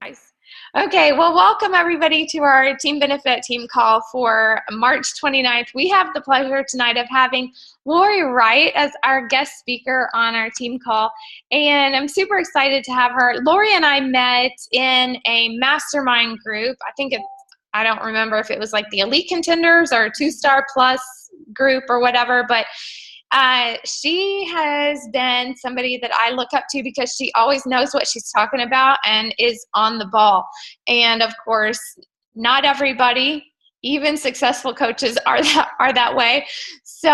Nice. Okay, well, welcome everybody to our Team BeneFIT team call for March 29th. We have the pleasure tonight of having Laurie Wright as our guest speaker on our team call, and I'm super excited to have her. Laurie and I met in a mastermind group. I don't remember if it was like the Elite Contenders or 2-Star Plus group or whatever, but she has been somebody that I look up to because she always knows what she's talking about and is on the ball. And of course, not everybody, even successful coaches, are that way. So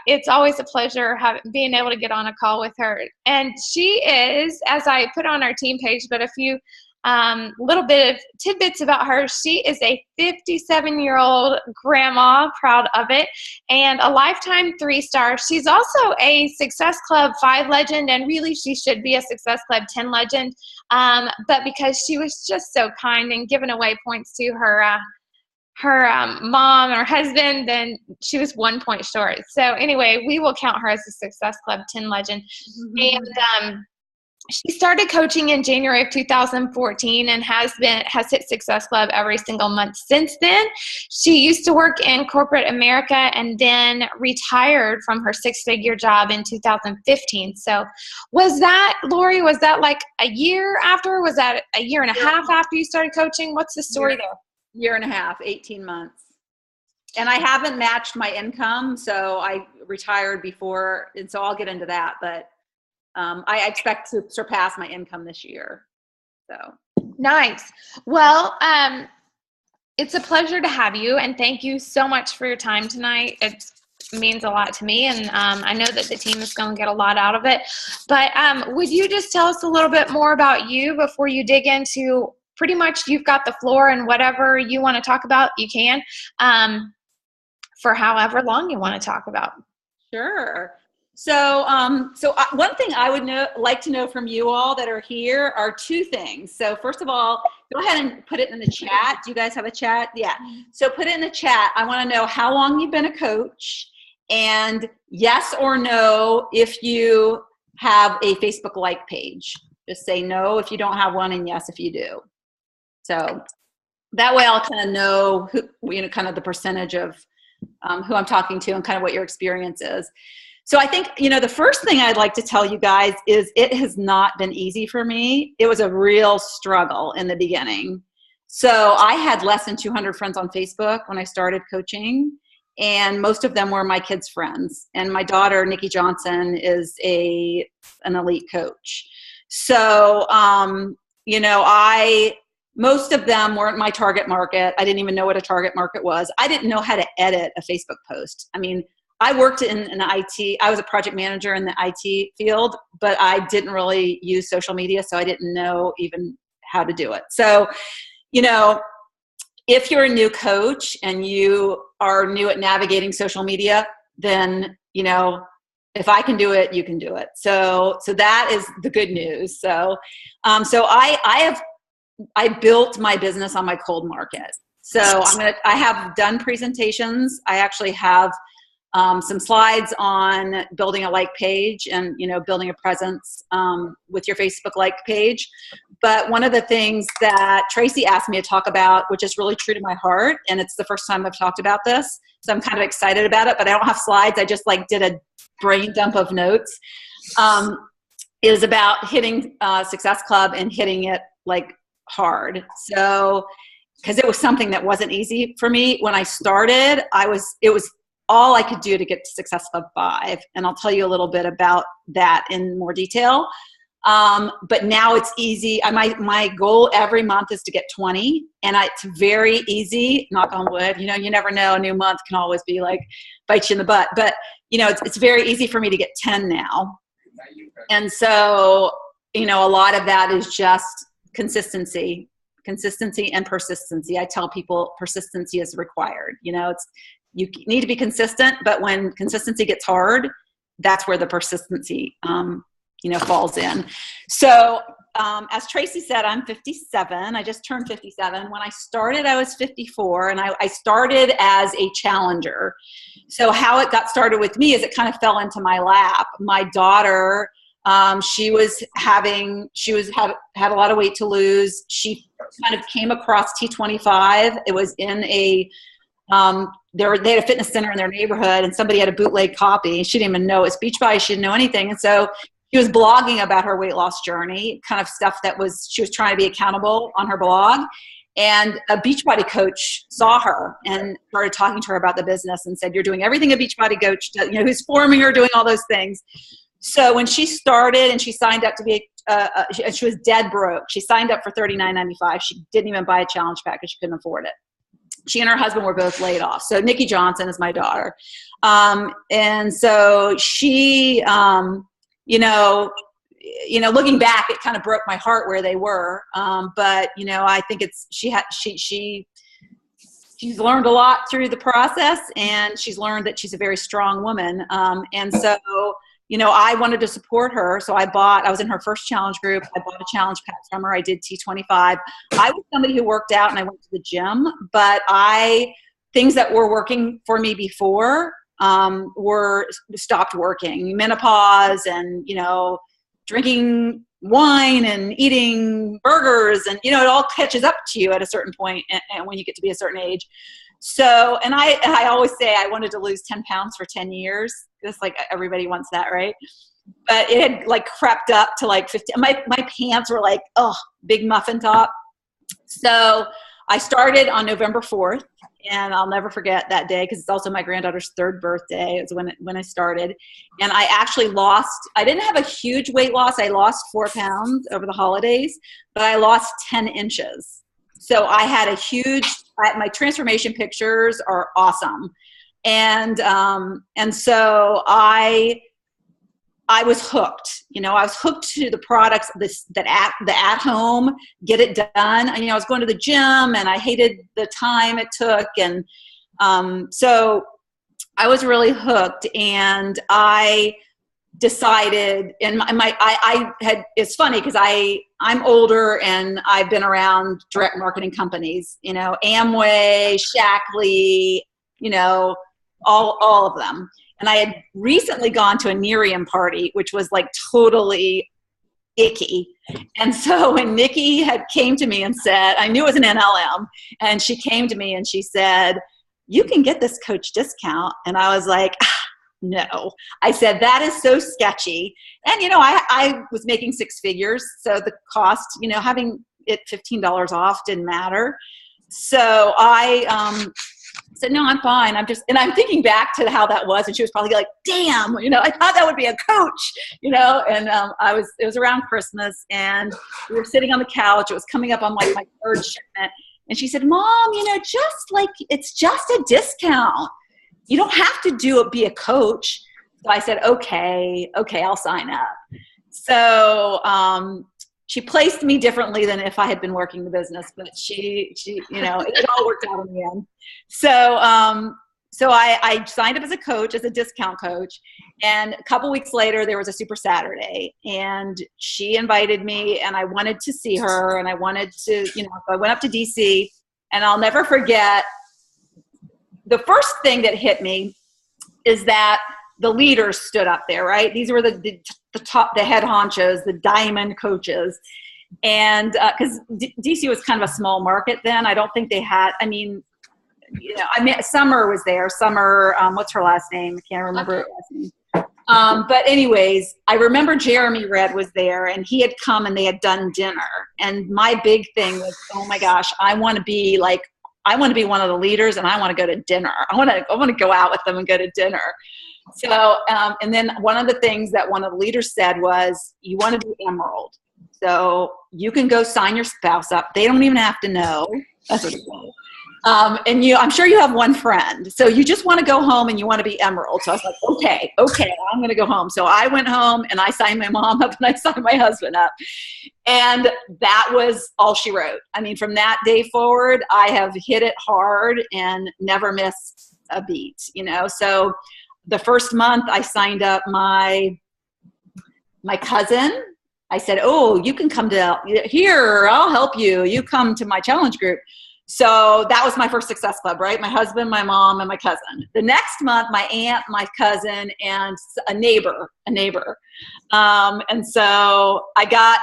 it's always a pleasure being able to get on a call with her. And she is, as I put on our team page, but a few little bit of tidbits about her. She is a 57-year-old grandma, proud of it, and a lifetime 3-star. She's also a Success Club 5 legend, and really she should be a Success Club 10 legend. But because she was just so kind and giving away points to her mom and her husband, then she was 1 point short. So anyway, we will count her as a Success Club 10 legend. And she started coaching in January of 2014 and has hit Success Club every single month since then. She used to work in corporate America and then retired from her 6-figure job in 2015. So Laurie, was that like a year after? Was that a year and a half after you started coaching? What's the story there? Year and a half, 18 months. And I haven't matched my income, so I retired before, and so I'll get into that, but I expect to surpass my income this year. So nice. Well, it's a pleasure to have you, and thank you so much for your time tonight. It means a lot to me, and I know that the team is going to get a lot out of it. But would you just tell us a little bit more about you before you dig into pretty much you've got the floor, and whatever you want to talk about, you can, for however long you want to talk about. Sure. So, one thing I would like to know from you all that are here are 2 things. So first of all, go ahead and put it in the chat. Do you guys have a chat? Yeah. So put it in the chat. I want to know how long you've been a coach, and yes or no if you have a Facebook like page. Just say no if you don't have one, and yes if you do. So that way I'll kind of know who, kind of the percentage of who I'm talking to and kind of what your experience is. So I think, the first thing I'd like to tell you guys is it has not been easy for me. It was a real struggle in the beginning. So I had less than 200 friends on Facebook when I started coaching, and most of them were my kids' friends. And my daughter, Nikki Johnson, is an elite coach. So, most of them weren't my target market. I didn't even know what a target market was. I didn't know how to edit a Facebook post. I mean, I worked in an IT. I was a project manager in the IT field, but I didn't really use social media, so I didn't know even how to do it. So, if you're a new coach and you are new at navigating social media, then, if I can do it, you can do it. So that is the good news. So I built my business on my cold market. So I have done presentations. I actually have some slides on building a like page and, building a presence with your Facebook like page. But one of the things that Traci asked me to talk about, which is really true to my heart, and it's the first time I've talked about this, so I'm kind of excited about it, but I don't have slides. I just did a brain dump of notes, is about hitting Success Club and hitting it hard. So, because it was something that wasn't easy for me when I started. It was all I could do to get to Success Club 5. And I'll tell you a little bit about that in more detail. But now it's easy. My goal every month is to get 20, and it's very easy, knock on wood. You never know. A new month can always be bite you in the butt, but it's very easy for me to get 10 now. And so, a lot of that is just consistency and persistency. I tell people persistency is required. You need to be consistent, but when consistency gets hard, that's where the persistency, falls in. So, as Traci said, I'm 57. I just turned 57. When I started, I was 54, and I started as a challenger. So how it got started with me is it kind of fell into my lap. My daughter She had a lot of weight to lose. She kind of came across T25. It was in a, they had a fitness center in their neighborhood, and somebody had a bootleg copy. She didn't even know it's Beachbody. She didn't know anything. And so she was blogging about her weight loss journey, kind of stuff she was trying to be accountable on her blog. And a Beachbody coach saw her and started talking to her about the business and said, "You're doing everything a Beachbody coach does, who's forming her, doing all those things." So when she started and she signed up to be, she was dead broke. She signed up for $39.95. She didn't even buy a challenge pack because she couldn't afford it. She and her husband were both laid off. So Nikki Johnson is my daughter. And so she, looking back, it kind of broke my heart where they were. But I think she's learned a lot through the process, and she's learned that she's a very strong woman. And so, I wanted to support her. So I was in her first challenge group. I bought a challenge pack from her. I did T25. I was somebody who worked out and I went to the gym, but things that were working for me before, were stopped working. Menopause and, drinking wine and eating burgers, and, it all catches up to you at a certain point and when you get to be a certain age. So, and I always say I wanted to lose 10 pounds for 10 years. Just like everybody wants that, right? But it had like crept up to like 50. My pants were like, big muffin top. So I started on November 4th, and I'll never forget that day because it's also my granddaughter's 3rd birthday. It was when I started. And I actually I didn't have a huge weight loss. I lost 4 pounds over the holidays, but I lost 10 inches. So I had my transformation pictures are awesome. And so I was hooked. I was hooked to the products, the at home, get it done. I was going to the gym and I hated the time it took. And so I was really hooked, and I decided, and it's funny because I'm older and I've been around direct marketing companies, Amway, Shackley, all of them. And I had recently gone to a Nerium party, which was like totally icky. And so when Nikki came to me and said, I knew it was an NLM, and she came to me and she said, "You can get this coach discount." And I was like, no. I said, that is so sketchy. And, I was making 6 figures. So the cost, having it $15 off didn't matter. So I said, no, I'm fine. And I'm thinking back to how that was. And she was probably like, damn, I thought that would be a coach, and it was around Christmas, and we were sitting on the couch. It was coming up on like my 3rd shipment. And she said, "Mom, it's just a discount. You don't have to be a coach." So I said, okay, I'll sign up. So she placed me differently than if I had been working the business, but she it all worked out in the end. So I signed up as a coach, as a discount coach. And a couple weeks later, there was a Super Saturday, and she invited me, and I wanted to see her, and I wanted to, so I went up to DC, and I'll never forget. The first thing that hit me is that the leaders stood up there, right? These were the head honchos, the diamond coaches. And because DC was kind of a small market then, I don't think they had, Summer was there. Summer, what's her last name? I can't remember her last name. But anyways, I remember Jeremy Red was there, and he had come and they had done dinner. And my big thing was, oh my gosh, I want to be one of the leaders, and I want to go to dinner. I want to go out with them and go to dinner. So, and then one of the things that one of the leaders said was, you want to be Emerald. So you can go sign your spouse up. They don't even have to know. That's what it was. And I'm sure you have one friend. So you just want to go home and you want to be Emerald. So I was like, okay, I'm going to go home. So I went home and I signed my mom up and I signed my husband up. And that was all she wrote. From that day forward, I have hit it hard and never missed a beat, So the first month I signed up my cousin. I said, "Oh, you can come to here. I'll help you. You come to my challenge group." So that was my first Success Club, right? My husband, my mom, and my cousin. The next month, my aunt, my cousin, and a neighbor. And so I got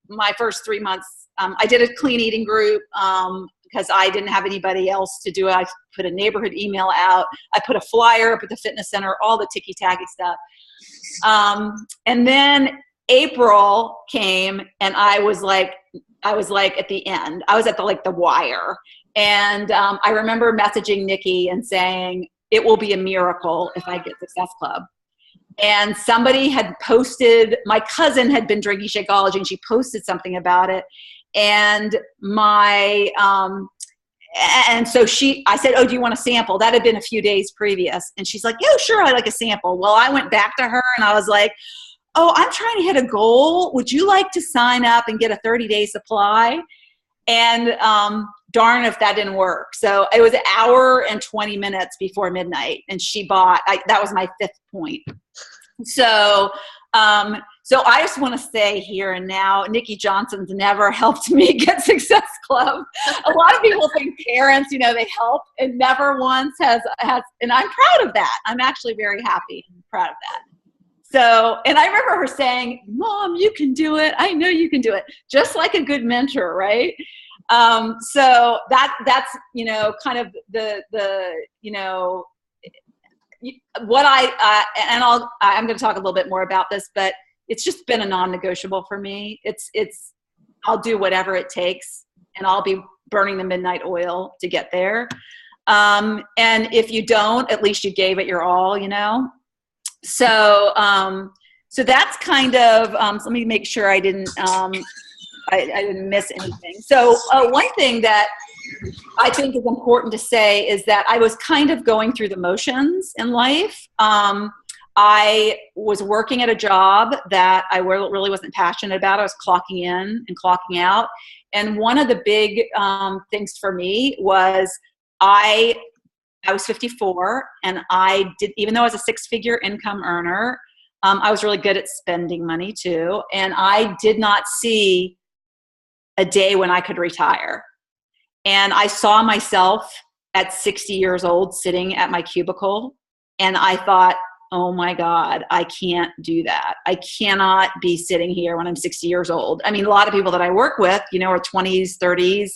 my first 3 months. I did a clean eating group because I didn't have anybody else to do it. I put a neighborhood email out. I put a flyer up at the fitness center, all the ticky-tacky stuff. And then April came, and I was like at the end. I was at the wire. And I remember messaging Nikki and saying, it will be a miracle if I get Success Club. And somebody had posted, my cousin had been drinking Shakeology, and she posted something about it. And and so I said, oh, do you want a sample? That had been a few days previous. And she's like, yeah, sure, I'd like a sample. Well, I went back to her and I was like, oh, I'm trying to hit a goal. Would you like to sign up and get a 30-day supply? And darn if that didn't work. So it was an hour and 20 minutes before midnight, and she bought, that was my 5th point. So I just want to say here and now, Nikki Johnson's never helped me get Success Club. A lot of people think parents, they help, and never once has, and I'm proud of that. I'm actually very happy and proud of that. So, and I remember her saying, Mom, you can do it. I know you can do it. Just like a good mentor, right? So that's, kind of what I'm going to talk a little bit more about this, but it's just been a non-negotiable for me. I'll do whatever it takes, and I'll be burning the midnight oil to get there. And if you don't, at least you gave it your all, So, so that's kind of, so let me make sure I didn't miss anything. So one thing that I think is important to say is that I was kind of going through the motions in life. I was working at a job that I really wasn't passionate about. I was clocking in and clocking out. And one of the big things for me was I was 54, and even though I was a 6-figure income earner, I was really good at spending money too. And I did not see a day when I could retire. And I saw myself at 60 years old sitting at my cubicle, and I thought, oh my God, I can't do that. I cannot be sitting here when I'm 60 years old. I mean, a lot of people that I work with, are 20s, 30s.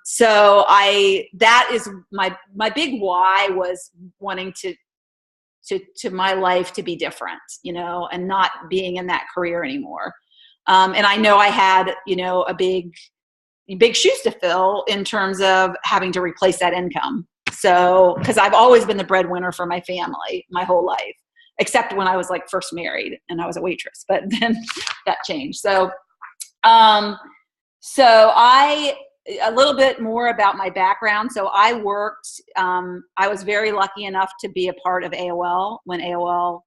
So that is my big why, was wanting to my life to be different, and not being in that career anymore. And I know I had, a big shoes to fill in terms of having to replace that income. So, because I've always been the breadwinner for my family my whole life, except when I was first married and I was a waitress, but then that changed. So, a little bit more about my background. So I worked, I was very lucky enough to be a part of AOL when AOL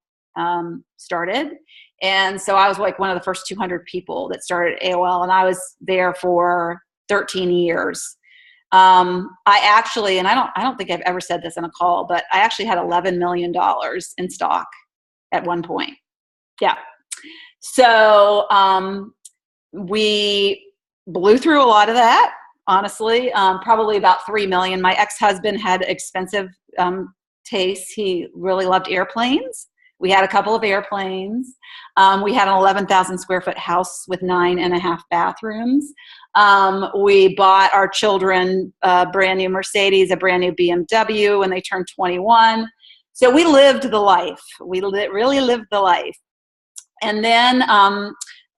started. And so I was one of the first 200 people that started AOL, and I was there for 13 years. I actually, and I don't think I've ever said this in a call, but I actually had $11 million in stock at one point. Yeah. So we blew through a lot of that, honestly, probably about 3 million. My ex-husband had expensive tastes. He really loved airplanes. We had a couple of airplanes. We had an 11,000 square foot house with 9.5 bathrooms. We bought our children a brand new Mercedes, a brand new BMW when they turned 21. So we lived the life. We really lived the life. And then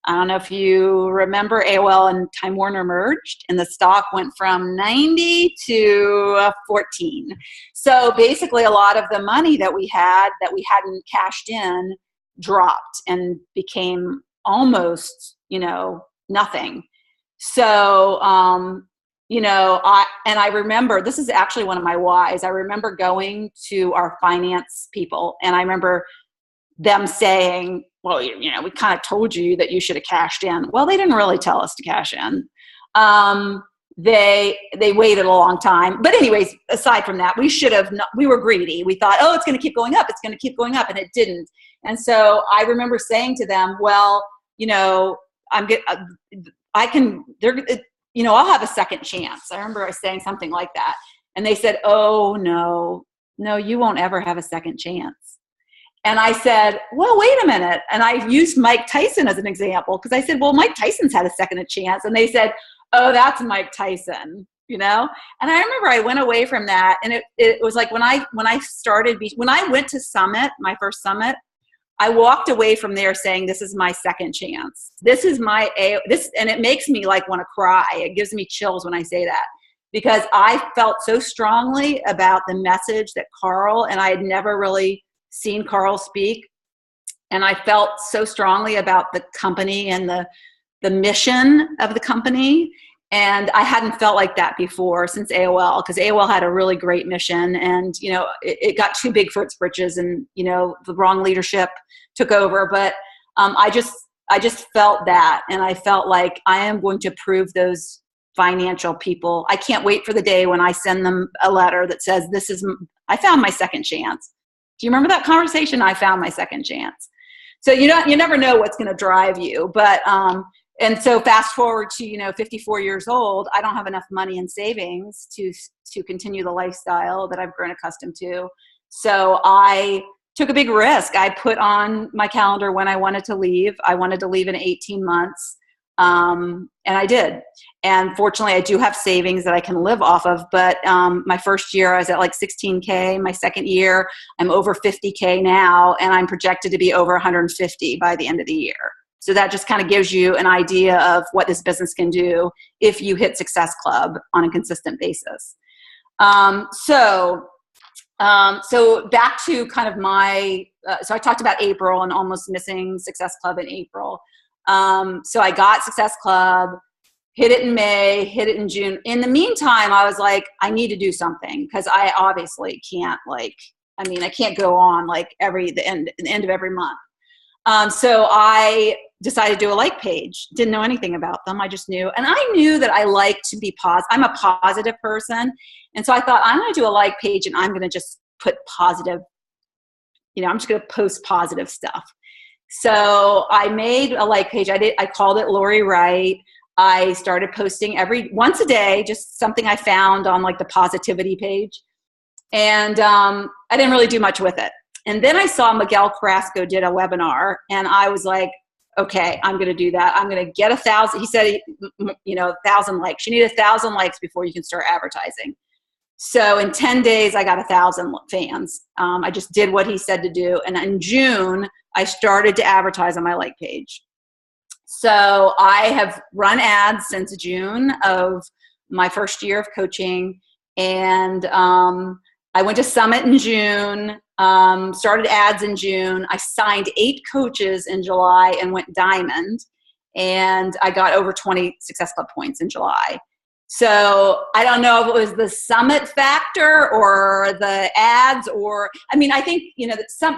I don't know if you remember, AOL and Time Warner merged, and the stock went from 90 to 14. So basically a lot of the money that we hadn't cashed in dropped and became almost, nothing. So, I remember, this is actually one of my whys. I remember going to our finance people, and I remember them saying, well, we kind of told you that you should have cashed in. Well, they didn't really tell us to cash in. They waited a long time. But anyways, aside from that, we were greedy. We thought, oh, it's going to keep going up. It's going to keep going up. And it didn't. And so I remember saying to them, well, I'll have a second chance. I remember I saying something like that. And they said, oh, no, you won't ever have a second chance. And I said, well, wait a minute. And I used Mike Tyson as an example, because I said, well, Mike Tyson's had a second chance. And they said, oh, that's Mike Tyson, And I remember I went away from that. And it was like when I went to Summit, my first Summit, I walked away from there saying, this is my second chance. This is and it makes me like want to cry. It gives me chills when I say that, because I felt so strongly about the message that Carl, and I had never really seen Carl speak. And I felt so strongly about the company and the mission of the company. And I hadn't felt like that before since AOL, because AOL had a really great mission, and, it got too big for its britches, and, the wrong leadership took over. But I just felt that. And I felt like I am going to prove those financial people. I can't wait for the day when I send them a letter that says, I found my second chance. Do you remember that conversation? I found my second chance. So you never know what's going to drive you. But, and so fast forward to, 54 years old, I don't have enough money in savings to continue the lifestyle that I've grown accustomed to. So I took a big risk. I put on my calendar when I wanted to leave. I wanted to leave in 18 months. And I did. And fortunately, I do have savings that I can live off of. But my first year, I was at like 16K. My second year, I'm over 50K now. And I'm projected to be over 150 by the end of the year. So that just kind of gives you an idea of what this business can do if you hit Success Club on a consistent basis. So back to kind of so I talked about April and almost missing Success Club in April. So I got Success Club, hit it in May, hit it in June. In the meantime, I was like, I need to do something, because I obviously can't I can't go on like the end of every month. So I decided to do a like page. Didn't know anything about them. I just knew. And I knew that I like to be positive. I'm a positive person. And so I thought, I'm going to do a like page, and I'm going to just put positive, I'm just going to post positive stuff. So I made a like page. I called it Laurie Wright. I started posting once a day, just something I found on like the positivity page. And I didn't really do much with it. And then I saw Miguel Carrasco did a webinar, and I was like, okay, I'm going to do that. I'm going to get 1,000. He said, 1,000 likes. You need 1,000 likes before you can start advertising. So in 10 days, I got 1,000 fans. I just did what he said to do. And in June, I started to advertise on my like page. So I have run ads since June of my first year of coaching. And I went to Summit in June, started ads in June. I signed 8 coaches in July and went diamond. And I got over 20 Success Club points in July. So I don't know if it was the Summit factor or the ads, or, I think,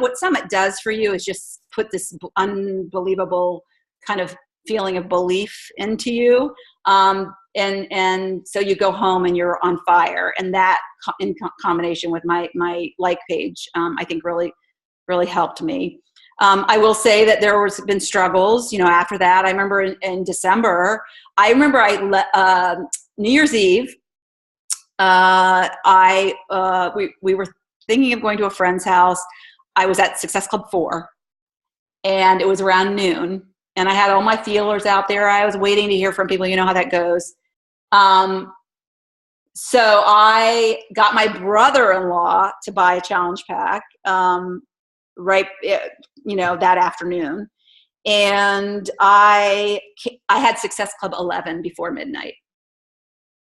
what Summit does for you is just put this unbelievable kind of feeling of belief into you. And so you go home and you're on fire. And that in combination with my like page, I think really, really helped me. I will say that there was been struggles, after that. I remember in December, New Year's Eve, we were thinking of going to a friend's house. I was at Success Club 4, and it was around noon, and I had all my feelers out there. I was waiting to hear from people. You know how that goes. So I got my brother-in-law to buy a challenge pack, right, that afternoon. And I had Success Club 11 before midnight.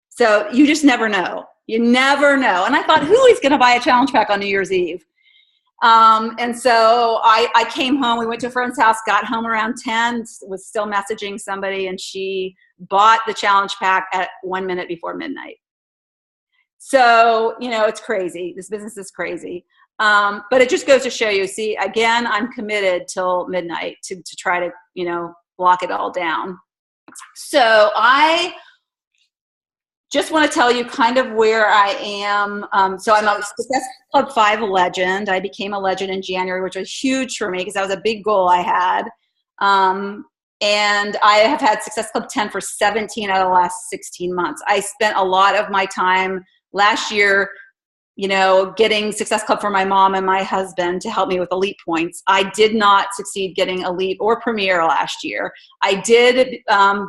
So you just never know. You never know. And I thought, who is going to buy a challenge pack on New Year's Eve? And so I came home. We went to a friend's house, got home around 10, was still messaging somebody, and she bought the challenge pack at 1 minute before midnight. So, it's crazy. This business is crazy. But it just goes to show you, see, again, I'm committed till midnight to try to, lock it all down. So I just want to tell you kind of where I am. So I'm a Success Club 5 legend. I became a legend in January, which was huge for me because that was a big goal I had. And I have had Success Club 10 for 17 out of the last 16 months. I spent a lot of my time last year, getting Success Club for my mom and my husband to help me with elite points. I did not succeed getting elite or premier last year. I did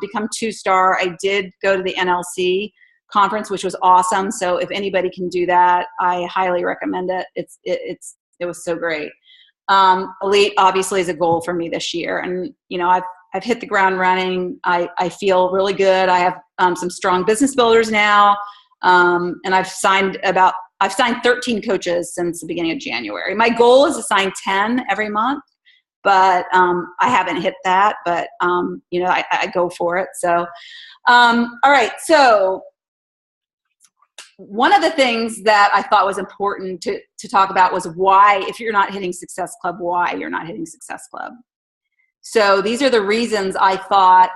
become 2-star. I did go to the NLC conference, which was awesome. So if anybody can do that, I highly recommend it. It was so great. Elite obviously is a goal for me this year. And, I've hit the ground running. I feel really good. I have some strong business builders now. And I've signed 13 coaches since the beginning of January. My goal is to sign 10 every month, but I haven't hit that, but I go for it. So, all right. So one of the things that I thought was important to talk about was why, if you're not hitting Success Club, why you're not hitting Success Club. So these are the reasons I thought,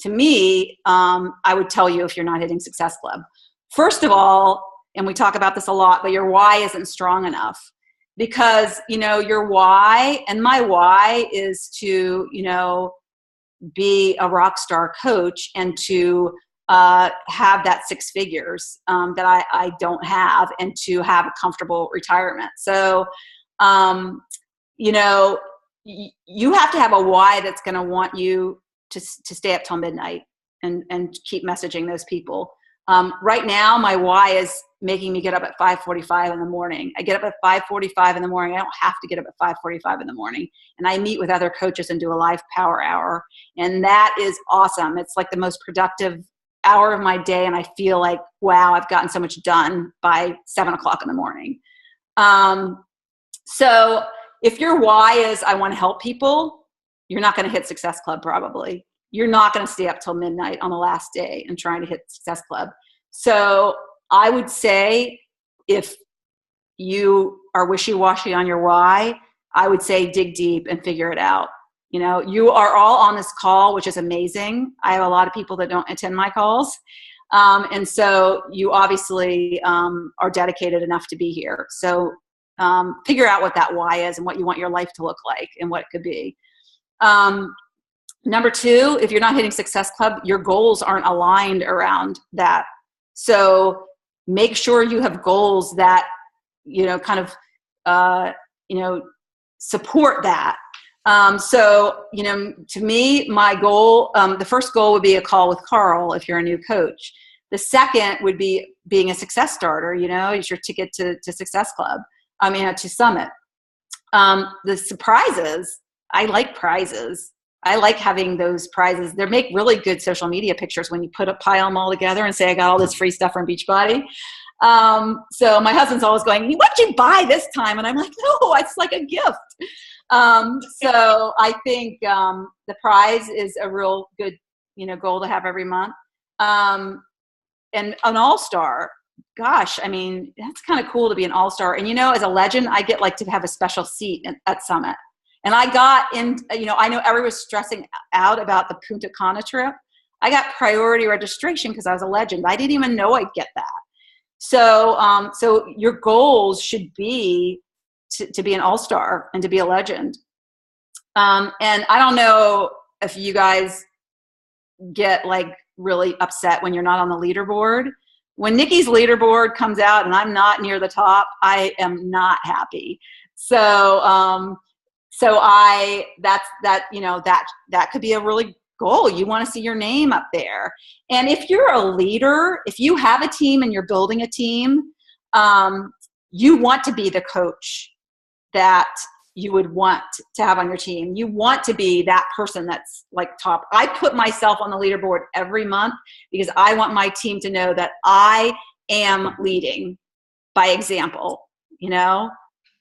to me, I would tell you if you're not hitting Success Club. First of all, and we talk about this a lot, but your why isn't strong enough, because, your why, and my why is to, be a rock star coach and to have that 6 figures that I don't have, and to have a comfortable retirement. So, you have to have a why that's going to want you to stay up till midnight and keep messaging those people. Right now, my why is making me get up at 5:45 in the morning. I get up at 5:45 in the morning. I don't have to get up at 5:45 in the morning. And I meet with other coaches and do a live power hour. And that is awesome. It's like the most productive hour of my day. And I feel like, wow, I've gotten so much done by 7 o'clock in the morning. So if your why is I want to help people, you're not going to hit Success Club probably. You're not going to stay up till midnight on the last day and trying to hit Success Club. So I would say if you are wishy-washy on your why, I would say dig deep and figure it out. You are all on this call, which is amazing. I have a lot of people that don't attend my calls. And so you obviously are dedicated enough to be here. So figure out what that why is and what you want your life to look like and what it could be. Number 2, if you're not hitting Success Club, your goals aren't aligned around that. So make sure you have goals that, support that. To me, my goal, the first goal would be a call with Carl if you're a new coach. The second would be being a success starter, is your ticket to Success Club. To Summit. The surprises, I like prizes. I like having those prizes. They make really good social media pictures when you pile them all together and say, I got all this free stuff from Beachbody. So my husband's always going, what did you buy this time? And I'm like, no, it's like a gift. So I think the prize is a real good, goal to have every month. And an all-star. Gosh, that's kind of cool to be an all-star. And, as a legend, I get to have a special seat at Summit. And I got in, I know everyone was stressing out about the Punta Cana trip. I got priority registration because I was a legend. I didn't even know I'd get that. So, so your goals should be to be an all-star and to be a legend. And I don't know if you guys get really upset when you're not on the leaderboard. When Nikki's leaderboard comes out and I'm not near the top, I am not happy. So, that could be a really goal. You want to see your name up there. And if you're a leader, if you have a team and you're building a team, you want to be the coach that you would want to have on your team. You want to be that person that's top. I put myself on the leaderboard every month because I want my team to know that I am leading by example,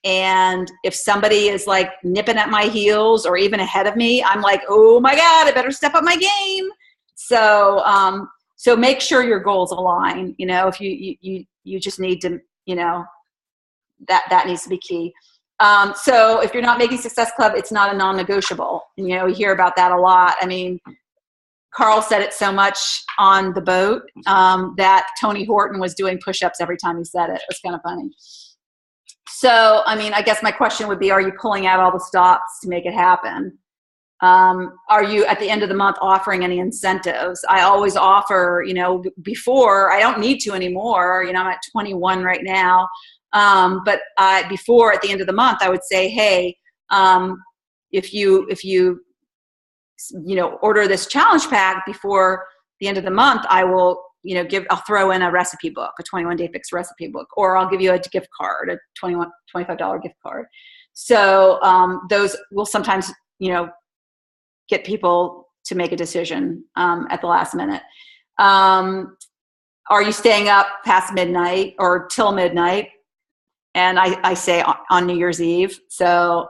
and if somebody is nipping at my heels or even ahead of me, I'm like, oh my God, I better step up my game. So, so make sure your goals align, if you just need to, that needs to be key. So if you're not making Success Club, it's not a non-negotiable. And, we hear about that a lot. Carl said it so much on the boat that Tony Horton was doing push-ups every time he said it. It was kind of funny. So, I guess my question would be, are you pulling out all the stops to make it happen? Are you at the end of the month offering any incentives? I always offer, before, I don't need to anymore. I'm at 21 right now. But before, at the end of the month, I would say, hey, if you order this challenge pack before the end of the month, I will, I'll throw in a recipe book, a 21-day fix recipe book, or I'll give you a gift card, a $25 gift card. So those will sometimes, get people to make a decision at the last minute. Are you staying up past midnight or till midnight? And I say on New Year's Eve. So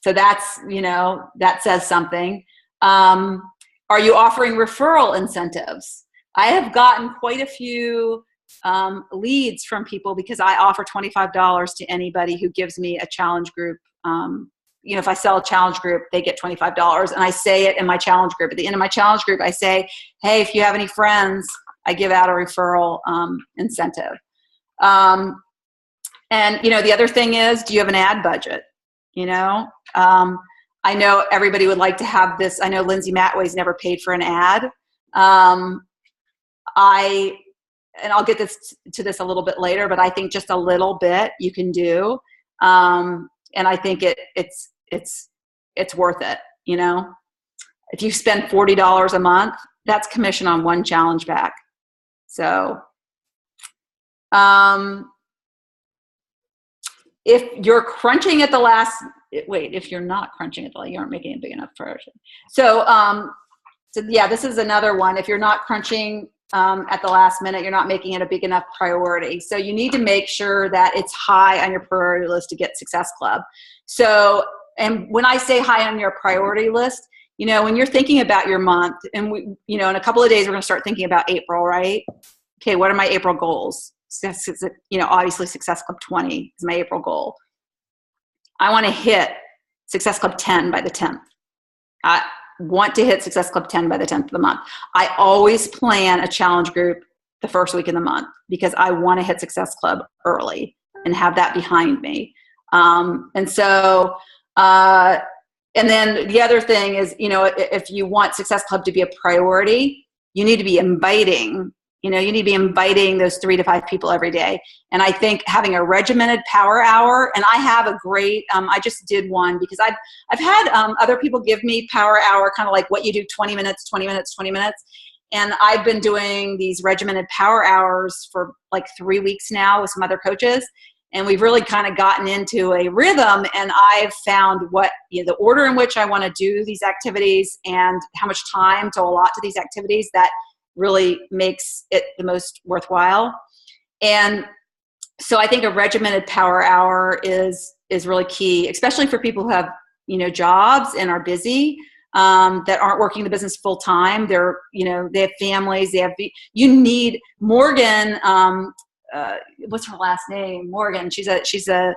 that's, that says something. Are you offering referral incentives? I have gotten quite a few leads from people because I offer $25 to anybody who gives me a challenge group. If I sell a challenge group, they get $25, and I say it in my challenge group. At the end of my challenge group, I say, hey, if you have any friends, I give out a referral incentive. And, the other thing is, do you have an ad budget? I know everybody would like to have this. I know Lindsay Matway's never paid for an ad. And I'll get to this a little bit later, but I think just a little bit you can do. And I think it's worth it. If you spend $40 a month, that's commission on one challenge pack. So, if you're crunching at the last, if you're not crunching at the last, you aren't making it big enough priority. So yeah, this is another one. If you're not crunching at the last minute, you're not making it a big enough priority. So you need to make sure that it's high on your priority list to get Success Club. So, and when I say high on your priority list, when you're thinking about your month, and we, in a couple of days, we're going to start thinking about April, right? Okay, what are my April goals? Obviously Success Club 20 is my April goal. I want to hit Success Club 10 by the 10th. I want to hit Success Club 10 by the 10th of the month. I always plan a challenge group the first week in the month because I want to hit Success Club early and have that behind me. And then the other thing is, if you want Success Club to be a priority, you need to be inviting those 3 to 5 people every day. And I think having a regimented power hour, and I have a great, I just did one because I've had other people give me power hour, kind of like what you do, 20 minutes, 20 minutes, 20 minutes. And I've been doing these regimented power hours for like 3 weeks now with some other coaches. And we've really kind of gotten into a rhythm, and I've found what, the order in which I want to do these activities and how much time to allot to these activities that really makes it the most worthwhile. And so I think a regimented power hour is really key, especially for people who have, jobs and are busy, that aren't working the business full time. They're, they have families, you need Morgan, what's her last name? Morgan. She's a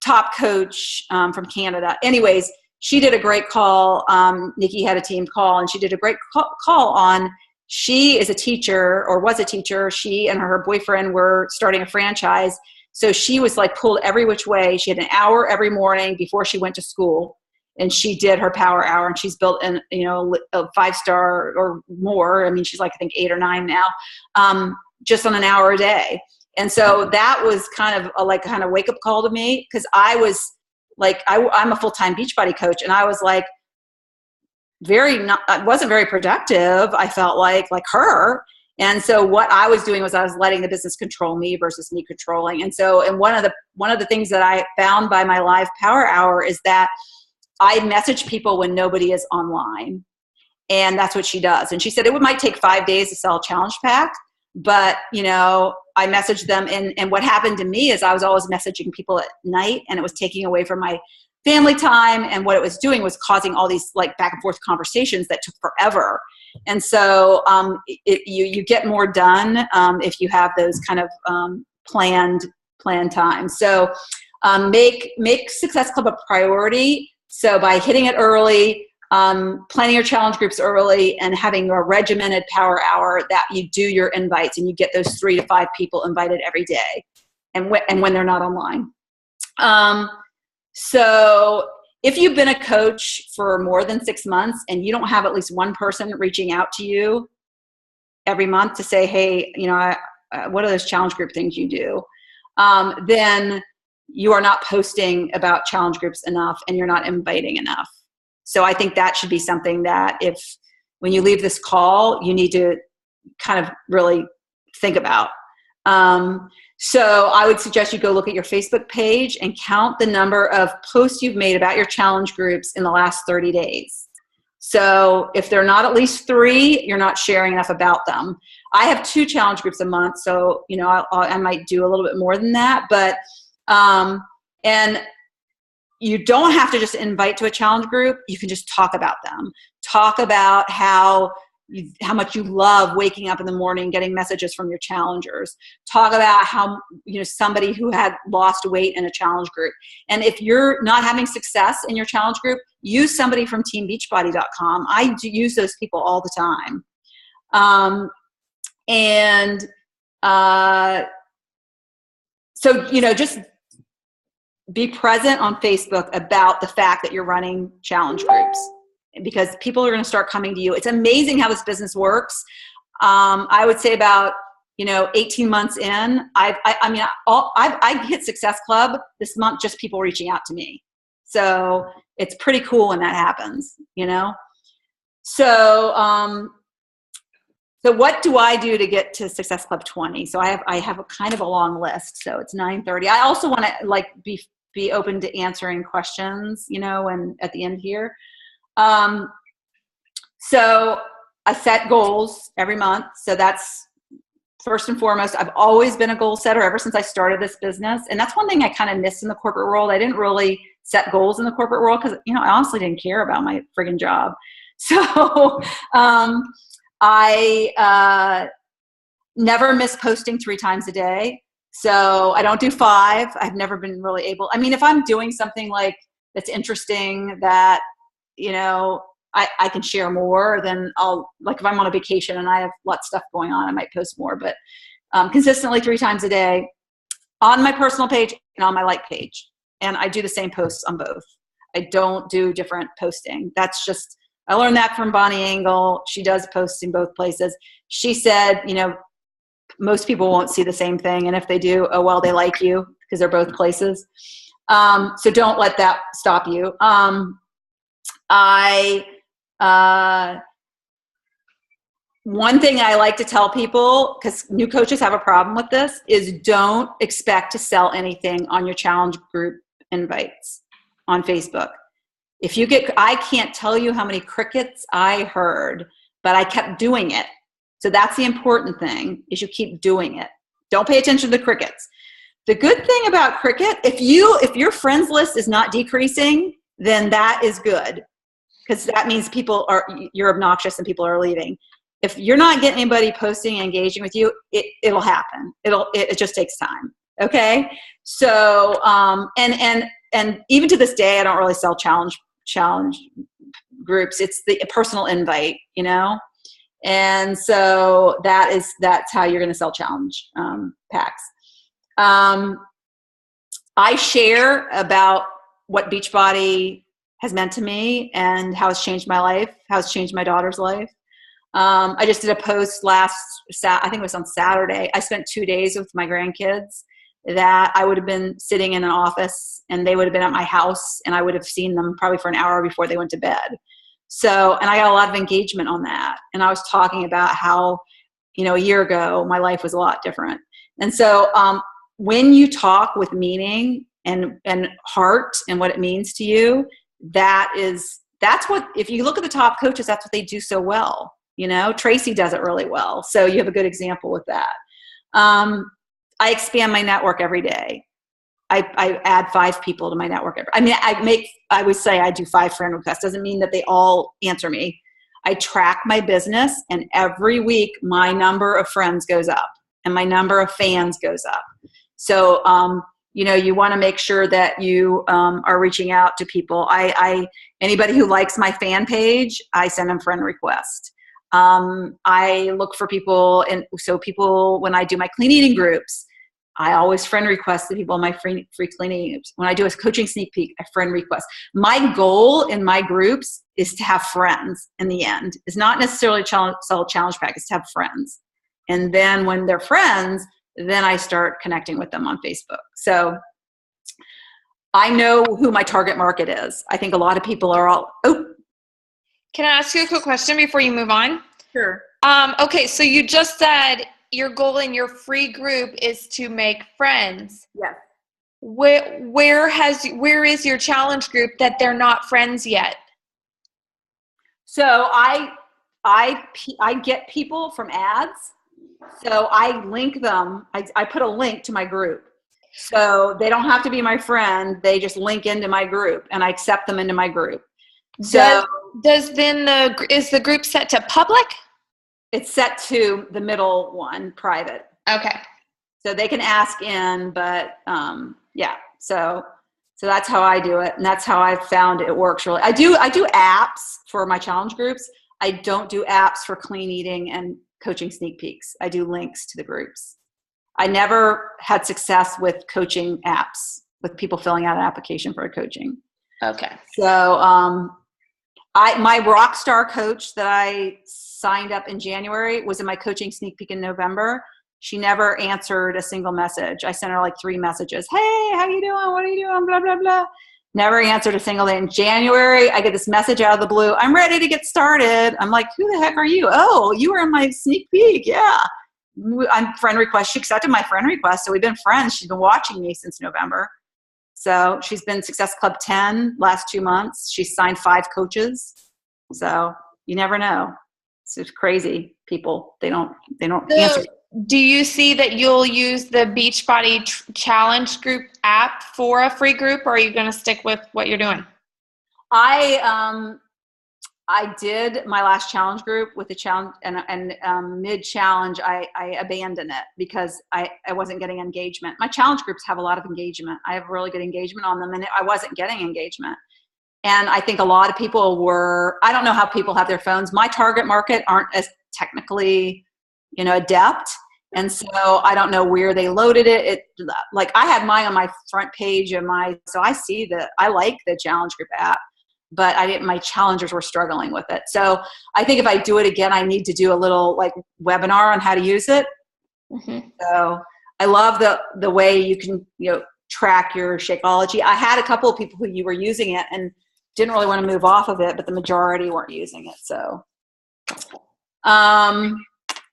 top coach from Canada. Anyways, she did a great call. Nikki had a team call, and she did a great call on, she is a teacher, or was a teacher. She and her boyfriend were starting a franchise. So she was like pulled every which way. She had an hour every morning before she went to school, and she did her power hour, and she's built a 5-star or more. I mean, she's like, I think 8 or 9 now, just on an hour a day. And so that was kind of a wake up call to me, because I was like, I'm a full-time Beachbody coach, and I was like, I wasn't very productive. I felt like her. And so what I was doing was I was letting the business control me versus me controlling. And so, and one of the things that I found by my live power hour is that I message people when nobody is online. And that's what she does. And she said it might take 5 days to sell a challenge pack, but I messaged them. And what happened to me is I was always messaging people at night, and it was taking away from my family time. And what it was doing was causing all these like back and forth conversations that took forever. And so you get more done if you have those kind of planned times. So make Success Club a priority. So by hitting it early, planning your challenge groups early, and having a regimented power hour that you do your invites, and you get those 3 to 5 people invited every day, and when they're not online. So if you've been a coach for more than 6 months and you don't have at least one person reaching out to you every month to say, hey, what are those challenge group things you do? Then you are not posting about challenge groups enough and you're not inviting enough. So I think that should be something that when you leave this call, you need to kind of really think about. So I would suggest you go look at your Facebook page and count the number of posts you've made about your challenge groups in the last 30 days. So if they're not at least 3, you're not sharing enough about them. I have 2 challenge groups a month, so I might do a little bit more than that. But and you don't have to just invite to a challenge group. You can just talk about them. Talk about how much you love waking up in the morning, getting messages from your challengers. Talk about how, somebody who had lost weight in a challenge group. And if you're not having success in your challenge group, use somebody from teambeachbody.com. I do use those people all the time. So, just be present on Facebook about the fact that you're running challenge groups, because people are going to start coming to you. It's amazing how this business works. I would say about 18 months in, I hit Success Club this month, just people reaching out to me. So it's pretty cool when that happens, So what do I do to get to Success Club 20? So I have a kind of a long list. So it's 9:30. I also want to be open to answering questions, and at the end here. So I set goals every month. So that's first and foremost. I've always been a goal setter ever since I started this business. And that's one thing I kind of missed in the corporate world. I didn't really set goals in the corporate world because, I honestly didn't care about my friggin' job. So, I never miss posting 3 times a day. So I don't do 5. I've never been really able. If I'm doing something that's interesting that, I can share more, then I'll, if I'm on a vacation and I have lots of stuff going on, I might post more. But consistently 3 times a day on my personal page and on my page. And I do the same posts on both. I don't do different posting. That's just, I learned that from Bonnie Engel. She does posts in both places. She said, most people won't see the same thing. And if they do, oh, well, they like you because they're both places. So don't let that stop you. One thing I like to tell people, because new coaches have a problem with this, is don't expect to sell anything on your challenge group invites on Facebook. I can't tell you how many crickets I heard, but I kept doing it. So that's the important thing, is you keep doing it. Don't pay attention to the crickets. The good thing about cricket, if your friends list is not decreasing, then that is good, because that means you're obnoxious and people are leaving. If you're not getting anybody posting and engaging with you, it'll happen. It just takes time. Okay. So, and even to this day, I don't really sell challenge groups. It's the personal invite, and so that's how you're going to sell challenge packs. I share about what Beachbody has meant to me and how it's changed my life, how it's changed my daughter's life. I just did a post I think it was on Saturday. I spent 2 days with my grandkids that I would have been sitting in an office and they would have been at my house and I would have seen them probably for an hour before they went to bed. So, and I got a lot of engagement on that. And I was talking about how, a year ago, my life was a lot different. And so when you talk with meaning and heart and what it means to you, that's what, if you look at the top coaches, that's what they do so well. Traci does it really well. So you have a good example with that. I expand my network every day. I add 5 people to my network. I would say I do 5 friend requests. Doesn't mean that they all answer me. I track my business, and every week my number of friends goes up and my number of fans goes up. So, you want to make sure that you are reaching out to people. Anybody who likes my fan page, I send them friend requests. I look for people, and so people, when I do my clean eating groups, I always friend request the people in my free cleaning. When I do a coaching sneak peek, I friend request. My goal in my groups is to have friends in the end. It's not necessarily sell a challenge pack, it's to have friends. And then when they're friends, then I start connecting with them on Facebook. So I know who my target market is. I think a lot of people are all, oh. Can I ask you a quick question before you move on? Sure. Okay, so you just said your goal in your free group is to make friends. Yes. Where is your challenge group that they're not friends yet? So I get people from ads. So I link them. I put a link to my group. So they don't have to be my friend. They just link into my group and I accept them into my group. So is the group set to public? It's set to the middle one, private. Okay. So they can ask in, but yeah. So that's how I do it, and that's how I've found it works really. I do apps for my challenge groups. I don't do apps for clean eating and coaching sneak peeks. I do links to the groups. I never had success with coaching apps with people filling out an application for a coaching. Okay. So my rock star coach that I signed up in January was in my coaching sneak peek in November. She never answered a single message. I sent her like 3 messages. Hey, how you doing? What are you doing? Blah, blah, blah. Never answered a single day. In January, I get this message out of the blue. I'm ready to get started. I'm like, who the heck are you? Oh, you were in my sneak peek. Yeah. I'm friend request. She accepted my friend request. So we've been friends. She's been watching me since November. So she's been Success Club 10 last 2 months. She's signed 5 coaches. So you never know. It's just crazy. People, they don't answer. Do you see that you'll use the Beachbody challenge group app for a free group, or are you going to stick with what you're doing? I did my last challenge group with the challenge and mid-challenge, I abandoned it because I wasn't getting engagement. My challenge groups have a lot of engagement. I have really good engagement on them, and I wasn't getting engagement. And I think a lot of people were, I don't know how people have their phones. My target market aren't as technically, adept. And so I don't know where they loaded it. Like I had mine on my front page of so I see that I like the challenge group app, but my challengers were struggling with it. So I think if I do it again, I need to do a little like webinar on how to use it. Mm-hmm. So I love the way you can, track your Shakeology. I had a couple of people who were using it and didn't really want to move off of it, but the majority weren't using it. So,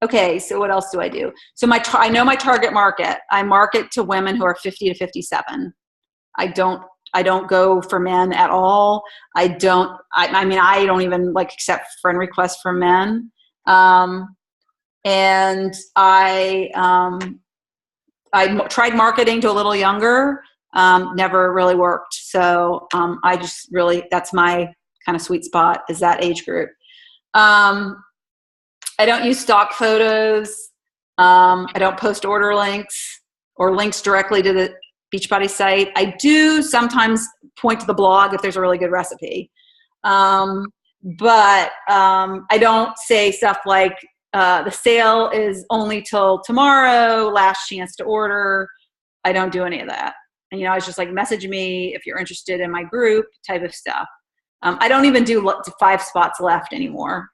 okay. So what else do I do? So I know my target market. I market to women who are 50 to 57. I don't go for men at all. I don't even like accept friend requests for men. And I tried marketing to a little younger, never really worked. So I just really, that's my kind of sweet spot is that age group. I don't use stock photos. I don't post order links or links directly to the Beachbody site. I do sometimes point to the blog if there's a really good recipe. But I don't say stuff like the sale is only till tomorrow, last chance to order. I don't do any of that. And, I was just like, message me if you're interested in my group type of stuff. I don't even do 5 spots left anymore.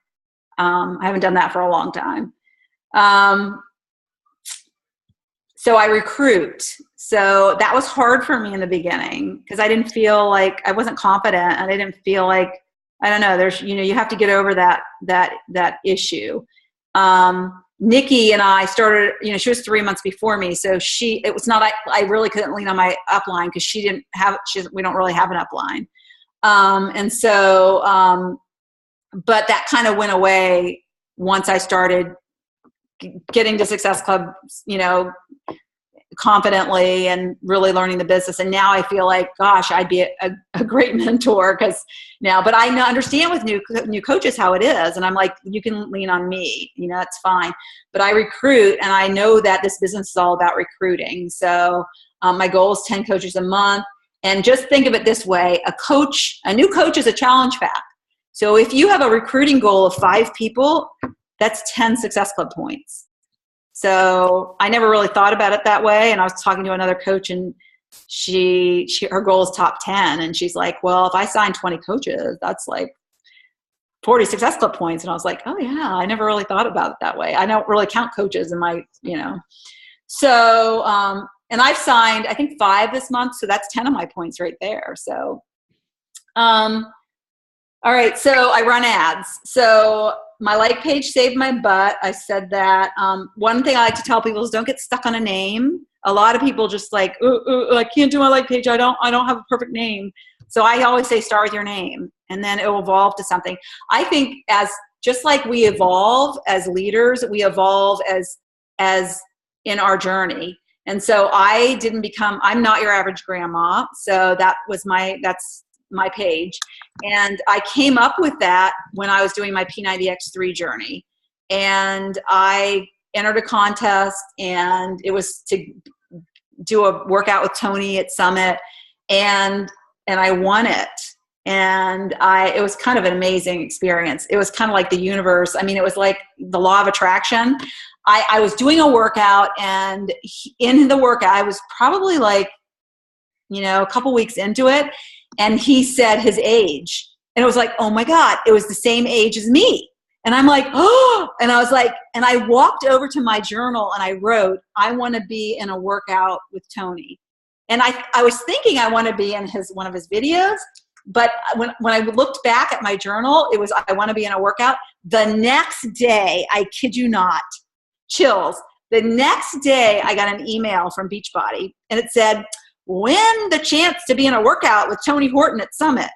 I haven't done that for a long time. So I recruit. So that was hard for me in the beginning because I didn't feel like I wasn't confident, and I didn't feel like, I don't know, there's, you have to get over that issue. Nikki and I started, she was 3 months before me. So it was not, I really couldn't lean on my upline because we don't really have an upline. And so, but that kind of went away once I started getting to Success Club, confidently and really learning the business. And now I feel like, gosh, I'd be a great mentor but I understand with new coaches how it is. And I'm like, you can lean on me, it's fine. But I recruit, and I know that this business is all about recruiting. So my goal is 10 coaches a month. And just think of it this way, a new coach is a challenge pack. So if you have a recruiting goal of 5 people, that's 10 Success Club points. So I never really thought about it that way. And I was talking to another coach, and her goal is top 10. And she's like, well, if I sign 20 coaches, that's like 40 Success Club points. And I was like, oh yeah, I never really thought about it that way. I don't really count coaches in my, So, and I've signed, I think 5 this month. So that's 10 of my points right there. So, all right. So I run ads. So my like page saved my butt. I said that. One thing I like to tell people is don't get stuck on a name. A lot of people just like, I can't do my like page. I don't have a perfect name. So I always say start with your name, and then it will evolve to something. I think just like we evolve as leaders, we evolve as in our journey. And so I'm not your average grandma. So that's my page. And I came up with that when I was doing my P90X3 journey. And I entered a contest, and it was to do a workout with Tony at Summit, and I won it. And it was kind of an amazing experience. It was kind of like the universe. I mean, it was like the law of attraction. I was doing a workout, and in the workout, I was probably like, a couple weeks into it. And he said his age, and it was like, oh my God, it was the same age as me. And I'm like, oh, and I was like, and I walked over to my journal and I wrote, I want to be in a workout with Tony. And I was thinking I want to be in one of his videos. But when I looked back at my journal, it was, I want to be in a workout. The next day, I kid you not, chills. The next day, I got an email from Beachbody, and it said, win the chance to be in a workout with Tony Horton at Summit.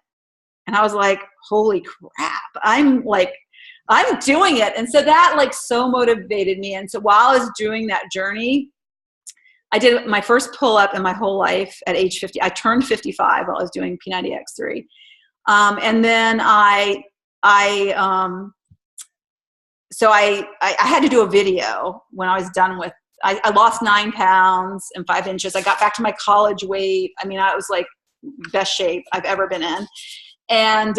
And I was like, holy crap, I'm doing it. And so that like so motivated me. And so while I was doing that journey, I did my first pull-up in my whole life at age 50. I turned 55 while I was doing P90X3. And then I had to do a video when I was done with, I lost 9 pounds and 5 inches. I got back to my college weight. I mean, I was like best shape I've ever been in. And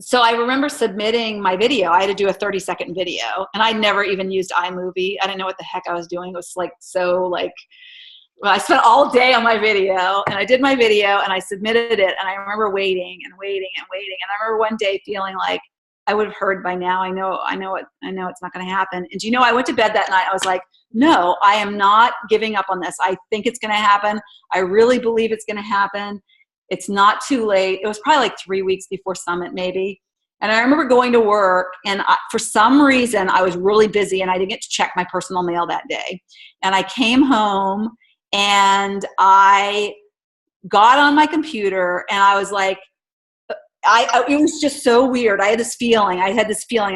so I remember submitting my video. I had to do a 30-second video, and I never even used iMovie. I didn't know what the heck I was doing. It was like well, I spent all day on my video, and I did my video, and I submitted it, and I remember waiting and waiting and waiting. And I remember one day feeling like I would have heard by now. I know it's not going to happen. And I went to bed that night. I was like, no, I am not giving up on this. I think it's going to happen. I really believe it's going to happen. It's not too late. It was probably like 3 weeks before Summit, maybe. And I remember going to work, and for some reason, I was really busy, and I didn't get to check my personal mail that day. And I came home, and I got on my computer, and I was like, it was just so weird. I had this feeling. I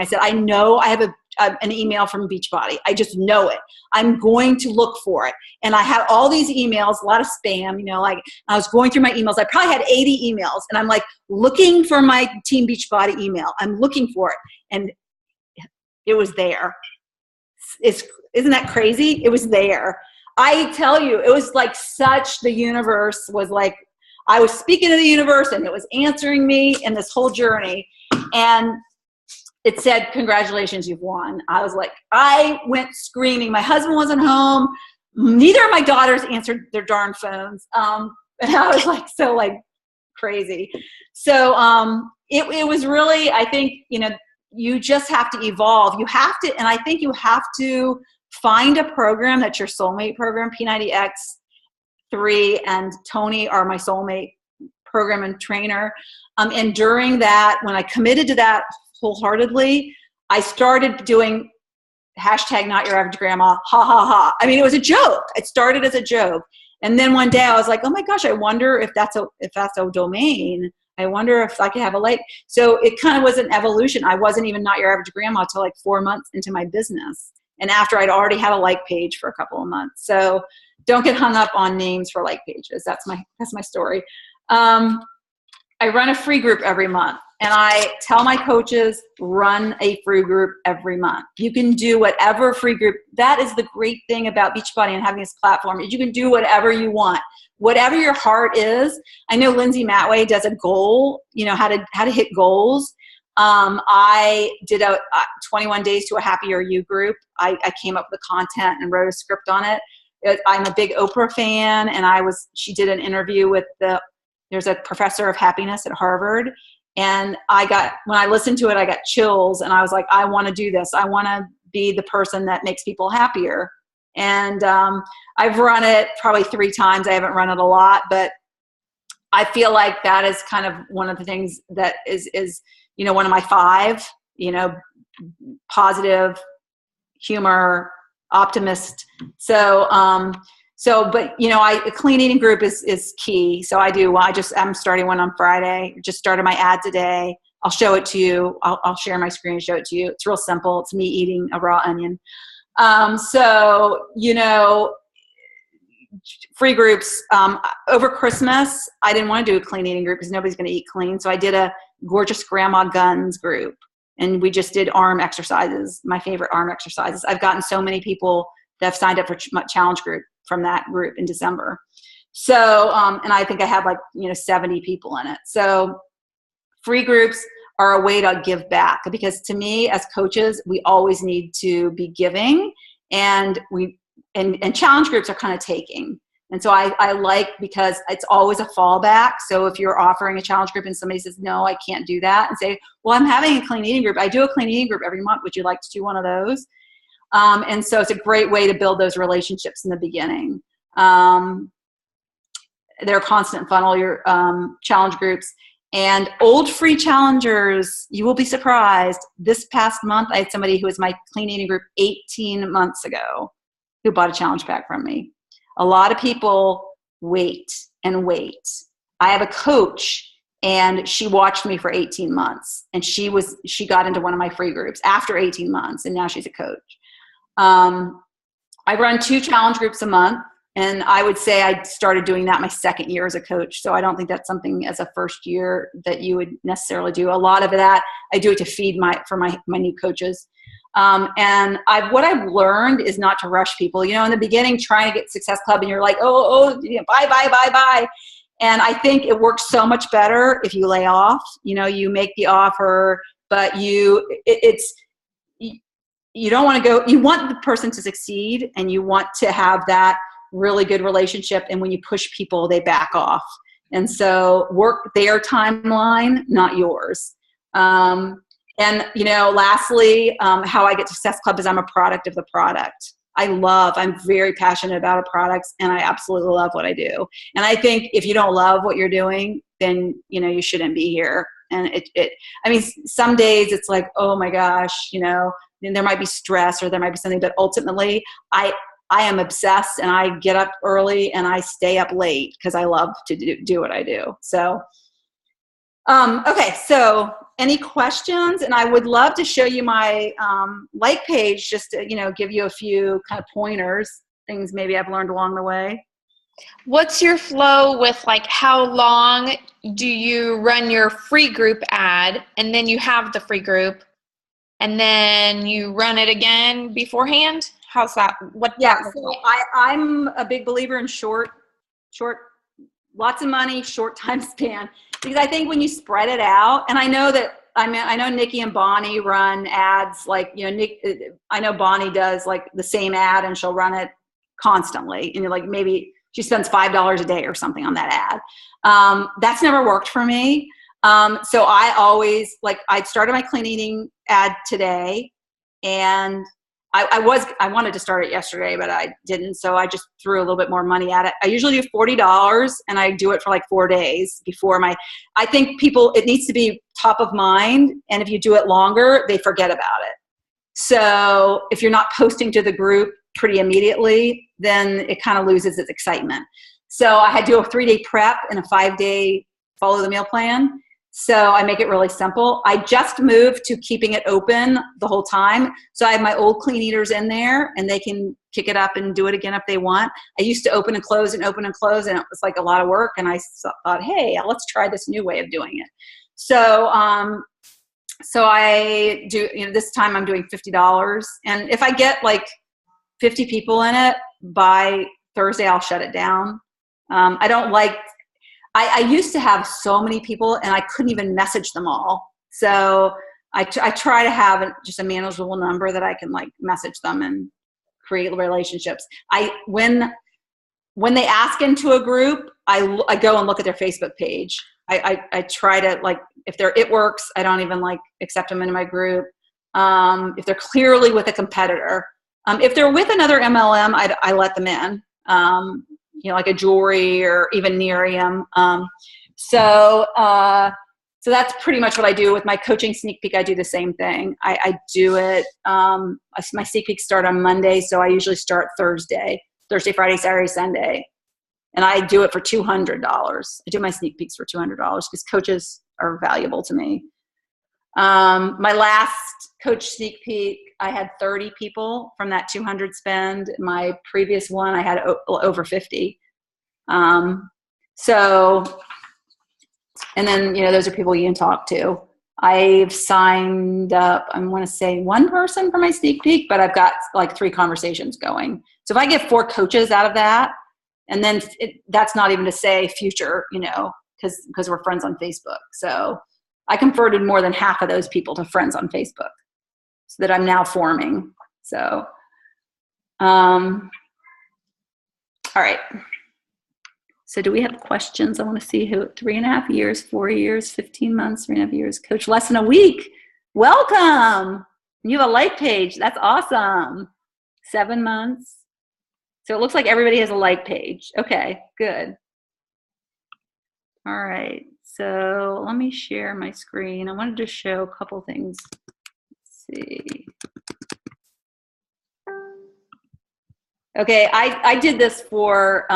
said, I know I have an email from Beachbody. I just know it. I'm going to look for it. And I had all these emails, a lot of spam, like I was going through my emails. I probably had 80 emails, and I'm like looking for my Team Beachbody email. I'm looking for it. And it was there. Isn't that crazy? It was there. I tell you, it was like the universe was like, I was speaking to the universe, and it was answering me in this whole journey. And it said, congratulations, you've won. I went screaming. My husband wasn't home. Neither of my daughters answered their darn phones. And I was like, so like crazy. So it was really, I think, you just have to evolve. You have to, and I think you have to find a program that's your soulmate program. P90X3 and Tony are my soulmate program and trainer. And during that, when I committed to that wholeheartedly, I started doing hashtag not your average grandma, ha ha ha. I mean, it was a joke. It started as a joke. And then one day I was like, oh my gosh, I wonder if that's a domain. I wonder if I could have a like. So it kind of was an evolution. I wasn't even not your average grandma until like 4 months into my business. And after I'd already had a like page for a couple of months. So don't get hung up on names for like pages. That's my story. I run a free group every month, and I tell my coaches, run a free group every month. You can do whatever free group. That is the great thing about Beachbody and having this platform, is you can do whatever you want, whatever your heart is. I know Lindsay Matway does a goal, how to hit goals. I did a 21 Days to a Happier You group. I came up with the content and wrote a script on it. I'm a big Oprah fan, and she did an interview with there's a professor of happiness at Harvard. And when I listened to it, I got chills, and I was like, I want to do this. I want to be the person that makes people happier. And I've run it probably 3 times. I haven't run it a lot, but I feel like that is kind of one of the things that is one of my 5, positive, humor, optimist. So, but a clean eating group is key. So I'm starting one on Friday. Just started my ad today. I'll show it to you. I'll share my screen and show it to you. It's real simple. It's me eating a raw onion. Free groups. Over Christmas, I didn't want to do a clean eating group because nobody's going to eat clean. So I did a gorgeous Grandma Guns group, and we just did arm exercises, my favorite arm exercises. I've gotten so many people that have signed up for my challenge group from that group in December. So, and I think I have 70 people in it. So free groups are a way to give back, because to me as coaches, we always need to be giving, and challenge groups are kind of taking. And so I like, because it's always a fallback. So if you're offering a challenge group and somebody says, no, I can't do that, and say, well, I'm having a clean eating group. I do a clean eating group every month. Would you like to do one of those? And so it's a great way to build those relationships in the beginning. They're a constant funnel, your challenge groups. And old free challengers, you will be surprised. This past month, I had somebody who was my clean eating group 18 months ago who bought a challenge pack from me. A lot of people wait and wait. I have a coach, and she watched me for 18 months, and she got into one of my free groups after 18 months, and now she's a coach. I run 2 challenge groups a month, and I would say I started doing that my 2nd year as a coach. So I don't think that's something as a first year that you would necessarily do. A lot of that, I do it to feed for my new coaches. And what I've learned is not to rush people. In the beginning, trying to get Success Club, and you're like, bye. And I think it works so much better if you lay off. You make the offer, but you don't want to go. You want the person to succeed, and you want to have that really good relationship. And when you push people, they back off. And so work their timeline, not yours. And, lastly, how I get to Success Club is I'm a product of the product. I'm very passionate about a product, and I absolutely love what I do. And I think if you don't love what you're doing, then, you shouldn't be here. And some days it's like, oh my gosh, there might be stress or there might be something, but ultimately I am obsessed, and I get up early and I stay up late because I love to do what I do. So, okay. So any questions? And I would love to show you my like page, just to, give you a few kind of pointers, things maybe I've learned along the way. What's your flow with how long do you run your free group ad, and then you have the free group, and then you run it again beforehand? How's that? So I'm a big believer in short, lots of money, short time span. Because I think when you spread it out, and I know Nikki and Bonnie run ads I know Bonnie does the same ad, and she'll run it constantly. And maybe she spends $5 a day or something on that ad. That's never worked for me. So I always I started my clean eating ad today, and I wanted to start it yesterday, but I didn't. So I just threw a little bit more money at it. I usually do $40, and I do it for 4 days before I think it needs to be top of mind. And if you do it longer, they forget about it. So if you're not posting to the group pretty immediately, then it kind of loses its excitement. So I had to do a 3-day prep and a 5-day follow the meal plan. So I make it really simple. I just moved to keeping it open the whole time. So I have my old clean eaters in there, and they can kick it up and do it again if they want. I used to open and close, and it was a lot of work. And I thought, hey, let's try this new way of doing it. So, so I do, this time I'm doing $50. And if I get 50 people in it by Thursday, I'll shut it down. I don't I used to have so many people, and I couldn't even message them all. So I try to have just a manageable number that I can like message them and create relationships. When they ask into a group, I go and look at their Facebook page. I try to, like, if it works, I don't even like accept them into my group. If they're clearly with a competitor, if they're with another MLM, I let them in, like a jewelry or even Nerium. So that's pretty much what I do with my coaching sneak peek. I do the same thing. I do it. My sneak peeks start on Monday. So I usually start Thursday, Friday, Saturday, Sunday. And I do it for $200. I do my sneak peeks for $200 because coaches are valuable to me. My last coach sneak peek, I had 30 people from that 200 spend. My previous one, I had over 50. And then, those are people you can talk to. I've signed up, I want to say one person for my sneak peek, but I've got like 3 conversations going. So if I get 4 coaches out of that, and then that's not even to say future, because we're friends on Facebook. So I converted more than half of those people to friends on Facebook, so that I'm now forming. So, all right. So do we have questions? I want to see who, 3.5 years, 4 years, 15 months, 3.5 years, coach less than a week. Welcome. You have a like page. That's awesome. 7 months. So it looks like everybody has a like page. Okay, good. All right. So let me share my screen. I wanted to show a couple things. Let's see. Okay, I did this for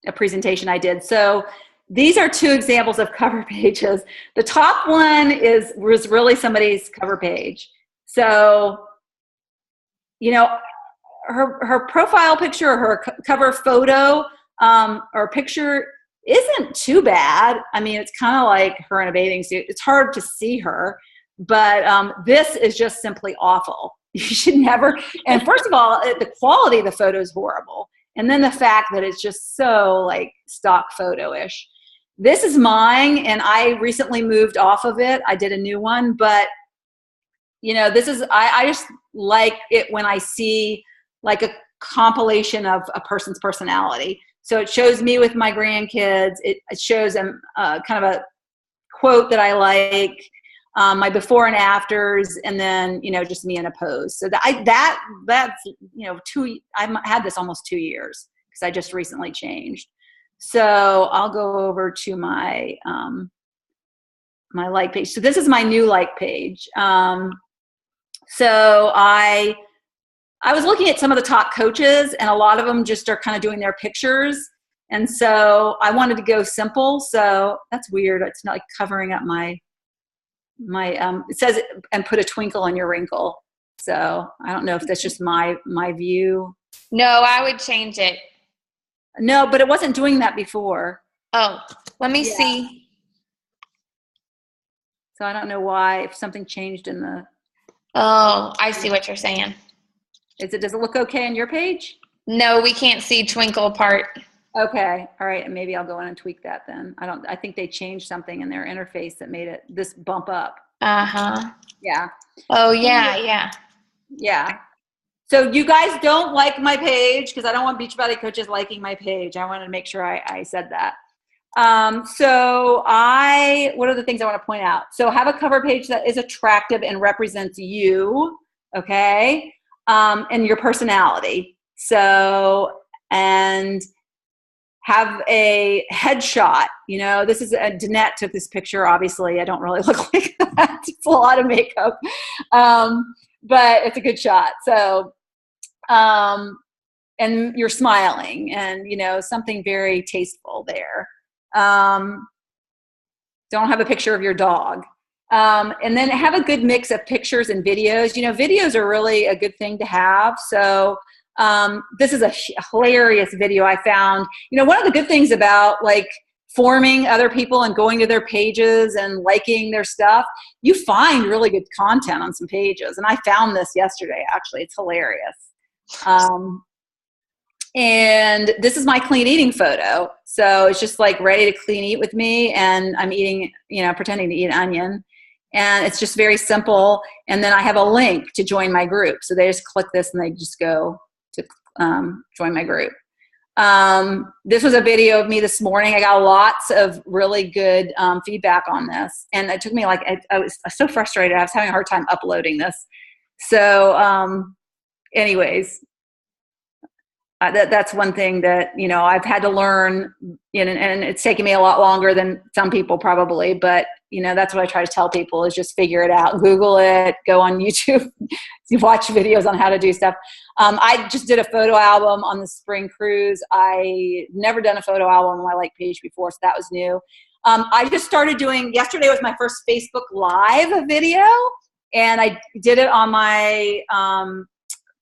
a presentation I did. So these are 2 examples of cover pages. The top one was really somebody's cover page. So, her profile picture or her cover photo or picture isn't too bad. I mean, it's kind of like her in a bathing suit. It's hard to see her, but this is just simply awful. You should never. And first of all, the quality of the photo is horrible. And then the fact that it's just so like stock photo-ish. This is mine, and I recently moved off of it. I did a new one, but this is, I just like it when I see like a compilation of a person's personality. So it shows me with my grandkids. It shows them kind of a quote that I like, my before and afters, and then, just me in a pose. So that's, I've had this almost 2 years because I just recently changed. So I'll go over to my, my like page. So this is my new like page. So I was looking at some of the top coaches, and a lot of them just are kind of doing their pictures. And so I wanted to go simple. So that's weird. It's not like covering up my it says, and put a twinkle in your wrinkle. So I don't know if that's just my view. No, I would change it. No, but it wasn't doing that before. Oh, let me see. So I don't know why, if something changed in the. Oh, I see what you're saying. Does it look okay on your page? No, we can't see twinkle part. Okay. All right. And maybe I'll go in and tweak that then. I think they changed something in their interface that made this bump up. Uh-huh. Yeah. Oh, yeah. Yeah. So you guys don't like my page because I don't want Beachbody coaches liking my page. I wanted to make sure I said that. What are the things I want to point out? So have a cover page that is attractive and represents you. Okay. And your personality. So, and have a headshot. This is Danette took this picture. Obviously, I don't really look like that. It's a lot of makeup, but it's a good shot. So, and you're smiling, and something very tasteful there. Don't have a picture of your dog. And then have a good mix of pictures and videos. Videos are really a good thing to have. So this is a hilarious video I found. One of the good things about like forming other people and going to their pages and liking their stuff, you find really good content on some pages. And I found this yesterday, actually. It's hilarious. And this is my clean eating photo. So it's just like ready to clean eat with me. And I'm eating, pretending to eat an onion. And it's just very simple. And then I have a link to join my group. So they just click this and they just go to join my group. This was a video of me this morning. I got lots of really good feedback on this. And it took me like, I was so frustrated. I was having a hard time uploading this. So anyways, that's one thing that, you know, I've had to learn, and it's taken me a lot longer than some people probably, but you know, that's what I try to tell people is just figure it out. Google it, go on YouTube, watch videos on how to do stuff. I just did a photo album on the spring cruise. I never done a photo album on my like page before, so that was new. I just started doing, yesterday was my first Facebook Live video, and I did it on my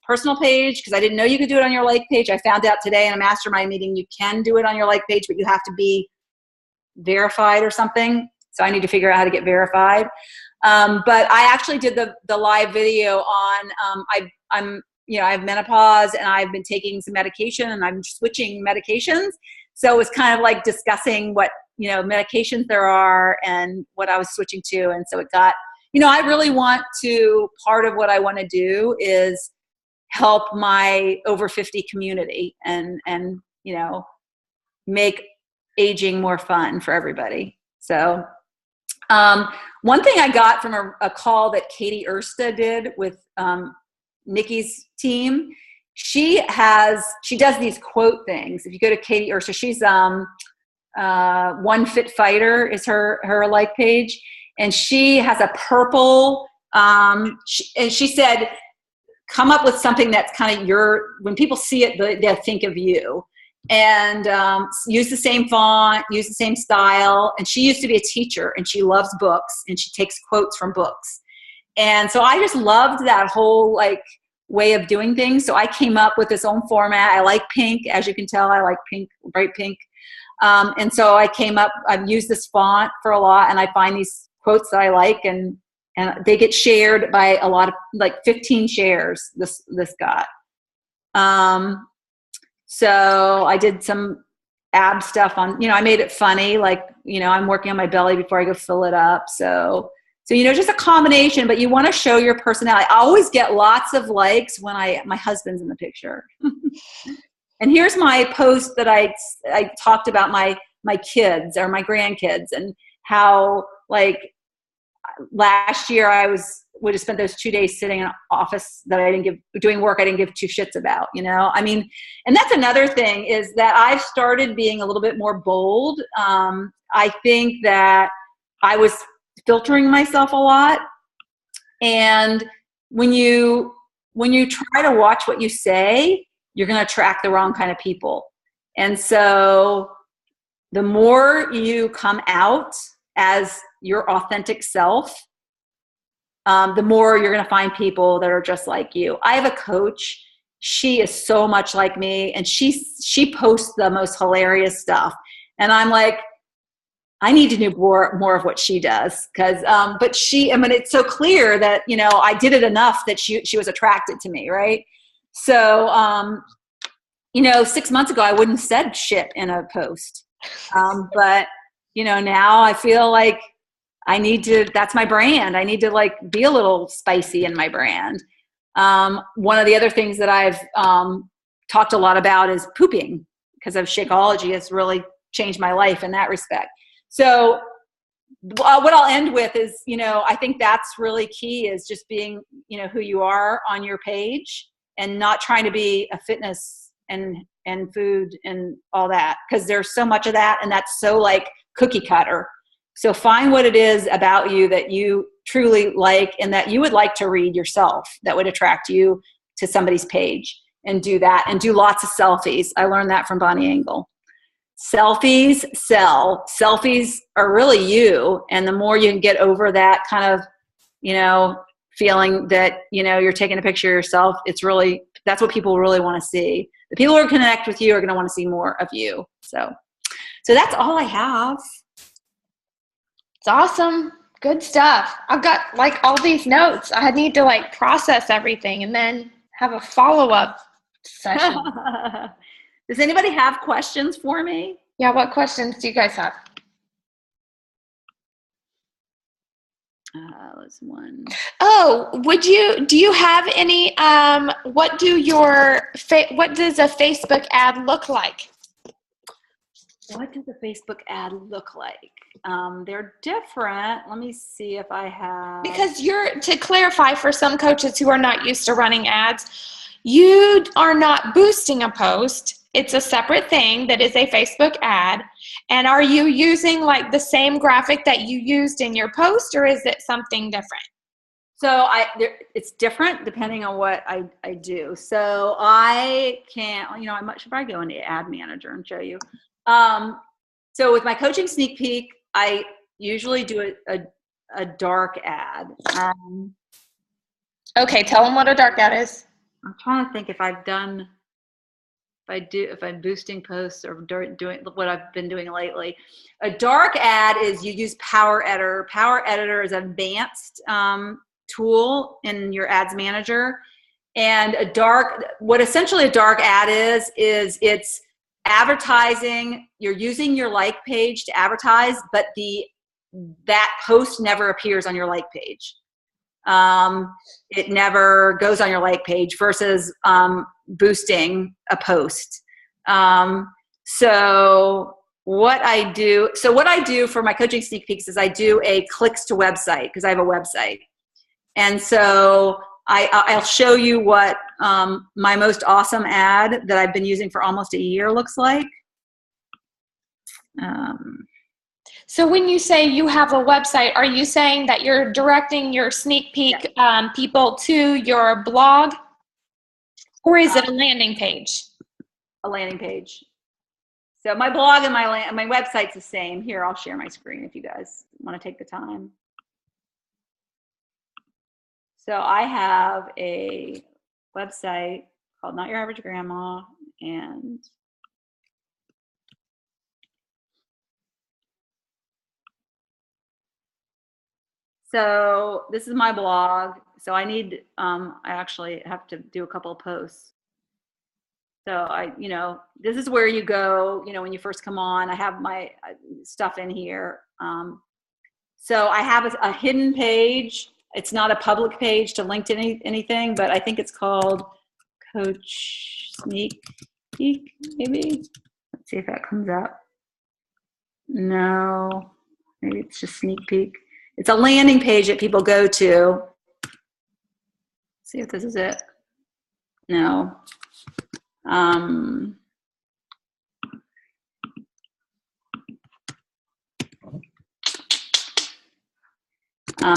personal page because I didn't know you could do it on your like page. I found out today in a mastermind meeting you can do it on your like page, but you have to be verified or something. So I need to figure out how to get verified. But I actually did the live video on, I have menopause and I've been taking some medication and I'm switching medications. So it was kind of like discussing what, you know, medications there are and what I was switching to. And so it got, you know, I really want to, part of what I want to do is help my over 50 community and, you know, make aging more fun for everybody. So, one thing I got from a call that Katie Ersta did with Nikki's team, she does these quote things. If you go to Katie Ersta, she's One Fit Fighter is her like page, and she has a purple. And she said, come up with something that's kind of when people see it, they'll think of you. And use the same font, use the same style. And she used to be a teacher and she loves books and she takes quotes from books. And so I just loved that whole like way of doing things. So I came up with this own format. I like pink, as you can tell, I like pink, bright pink. And so I've used this font for a lot, and I find these quotes that I like, and they get shared by a lot of, like 15 shares this got. So I did some ab stuff on, you know, I made it funny. Like, you know, I'm working on my belly before I go fill it up. So, you know, just a combination, but you want to show your personality. I always get lots of likes when my husband's in the picture. And here's my post that I talked about my kids or my grandkids and how, like, last year I would have spent those 2 days sitting in an office that doing work I didn't give two shits about, you know? I mean, and that's another thing is that I've started being a little bit more bold. I think that I was filtering myself a lot. And when you try to watch what you say, you're going to attract the wrong kind of people. And so the more you come out as your authentic self, the more you're going to find people that are just like you. I have a coach. She is so much like me, and she posts the most hilarious stuff. And I'm like, I need to do more of what she does, because but I mean, it's so clear that, you know, I did it enough that she was attracted to me, right? So you know, 6 months ago I wouldn't have said shit in a post, but you know, now I feel like that's my brand. I need to like be a little spicy in my brand. One of the other things that I've talked a lot about is pooping, because of Shakeology has really changed my life in that respect. So what I'll end with is, you know, I think that's really key, is just being, you know, who you are on your page and not trying to be a fitness and food and all that, because there's so much of that, and that's so like cookie cutter. So find what it is about you that you truly like and that you would like to read yourself, that would attract you to somebody's page, and do that, and do lots of selfies. I learned that from Bonnie Engel. Selfies sell. Selfies are really you. And the more you can get over that kind of, you know, feeling that, you know, you're taking a picture of yourself, that's what people really want to see. The people who connect with you are going to want to see more of you. So that's all I have. It's awesome. Good stuff. I've got like all these notes. I need to like process everything and then have a follow-up session. Does anybody have questions for me? Yeah, what questions do you guys have? Let's one. Oh, do you have any, what does a Facebook ad look like? What does a Facebook ad look like? They're different. Let me see if I have. Because to clarify for some coaches who are not used to running ads, you are not boosting a post. It's a separate thing that is a Facebook ad. And are you using like the same graphic that you used in your post, or is it something different? So it's different depending on what I do. So I can, I should probably go into Ad Manager and show you. So with my coaching sneak peek, I usually do a dark ad. Okay, tell them what a dark ad is. I'm trying to think if I'm boosting posts or doing what I've been doing lately. A dark ad is you use Power Editor. Power Editor is an advanced tool in your ads manager. And what essentially a dark ad is it's advertising. You're using your like page to advertise, but that post never appears on your like page. It never goes on your like page versus boosting a post. So what I do for my coaching sneak peeks is I do a clicks to website because I have a website. And so I'll show you what my most awesome ad that I've been using for almost a year looks like. So when you say you have a website, are you saying that you're directing your sneak peek people to your blog? Or is it a landing page? A landing page. So my blog and my website's the same. Here, I'll share my screen if you guys want to take the time. So I have a website called Not Your Average Grandma, and so this is my blog. So I actually have to do a couple of posts. So this is where you go, when you first come on. I have my stuff in here. So I have a hidden page. It's not a public page to link to anything, but I think it's called Coach Sneak Peek, maybe. Let's see if that comes up. No, maybe it's just Sneak Peek. It's a landing page that people go to. See if this is it. No.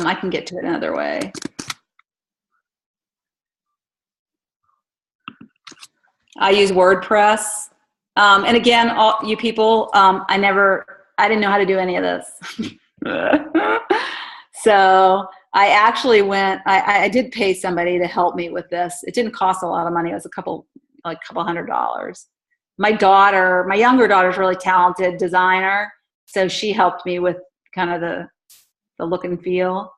I can get to it another way. I use WordPress. And again, all you people, I didn't know how to do any of this. So I actually I did pay somebody to help me with this. It didn't cost a lot of money. It was a couple $100. My younger daughter's really talented designer. So she helped me with kind of the look and feel.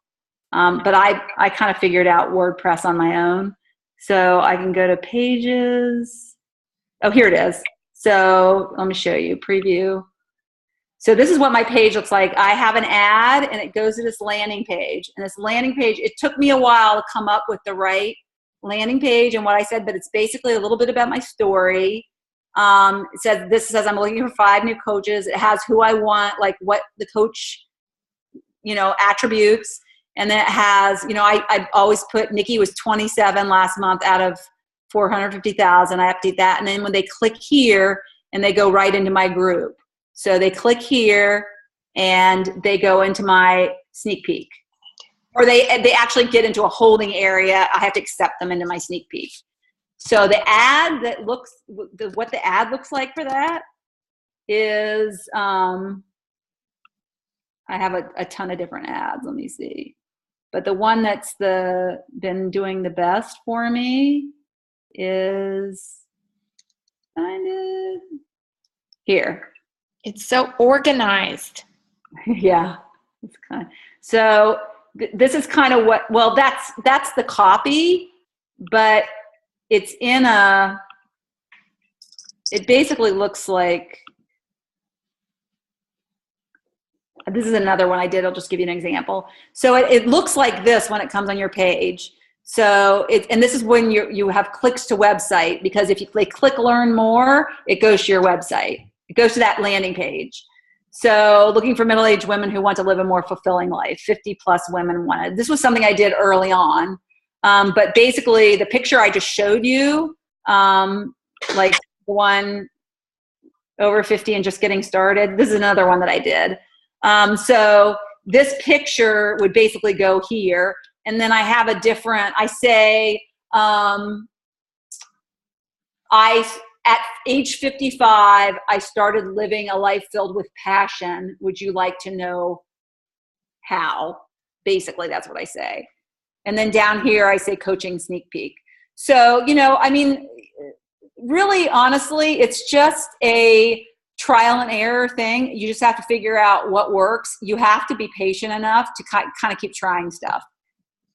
But I kind of figured out WordPress on my own. So I can go to pages. Oh, here it is. So let me show you, preview. So this is what my page looks like. I have an ad and it goes to this landing page. And this landing page, it took me a while to come up with the right landing page and what I said, but it's basically a little bit about my story. This says I'm looking for 5 new coaches. It has who I want, like what the coach, attributes. And then it has, I always put Nikki was 27 last month out of 450,000. I update that. And then when they click here and they go right into my group. So they click here and they go into my sneak peek. Or they actually get into a holding area. I have to accept them into my sneak peek. So the ad what the ad looks like for that is, I have a ton of different ads. Let me see. But the one that's been doing the best for me is kind of here. It's so organized. Yeah. It's kind of, so this is kind of that's the copy, but it's it basically looks like, This is another one I did. I'll just give you an example. So it looks like this when it comes on your page. So and this is when you have clicks to website, because if they click learn more, it goes to your website. It goes to that landing page. So looking for middle-aged women who want to live a more fulfilling life, 50 plus women wanted. This was something I did early on. But basically the picture I just showed you, like the one over 50 and just getting started, this is another one that I did. So this picture would basically go here. And then I have a different, I say, at age 55, I started living a life filled with passion. Would you like to know how? Basically, that's what I say. And then down here, I say coaching sneak peek. So, I mean, really, honestly, it's just a trial and error thing. You just have to figure out what works. You have to be patient enough to kind of keep trying stuff.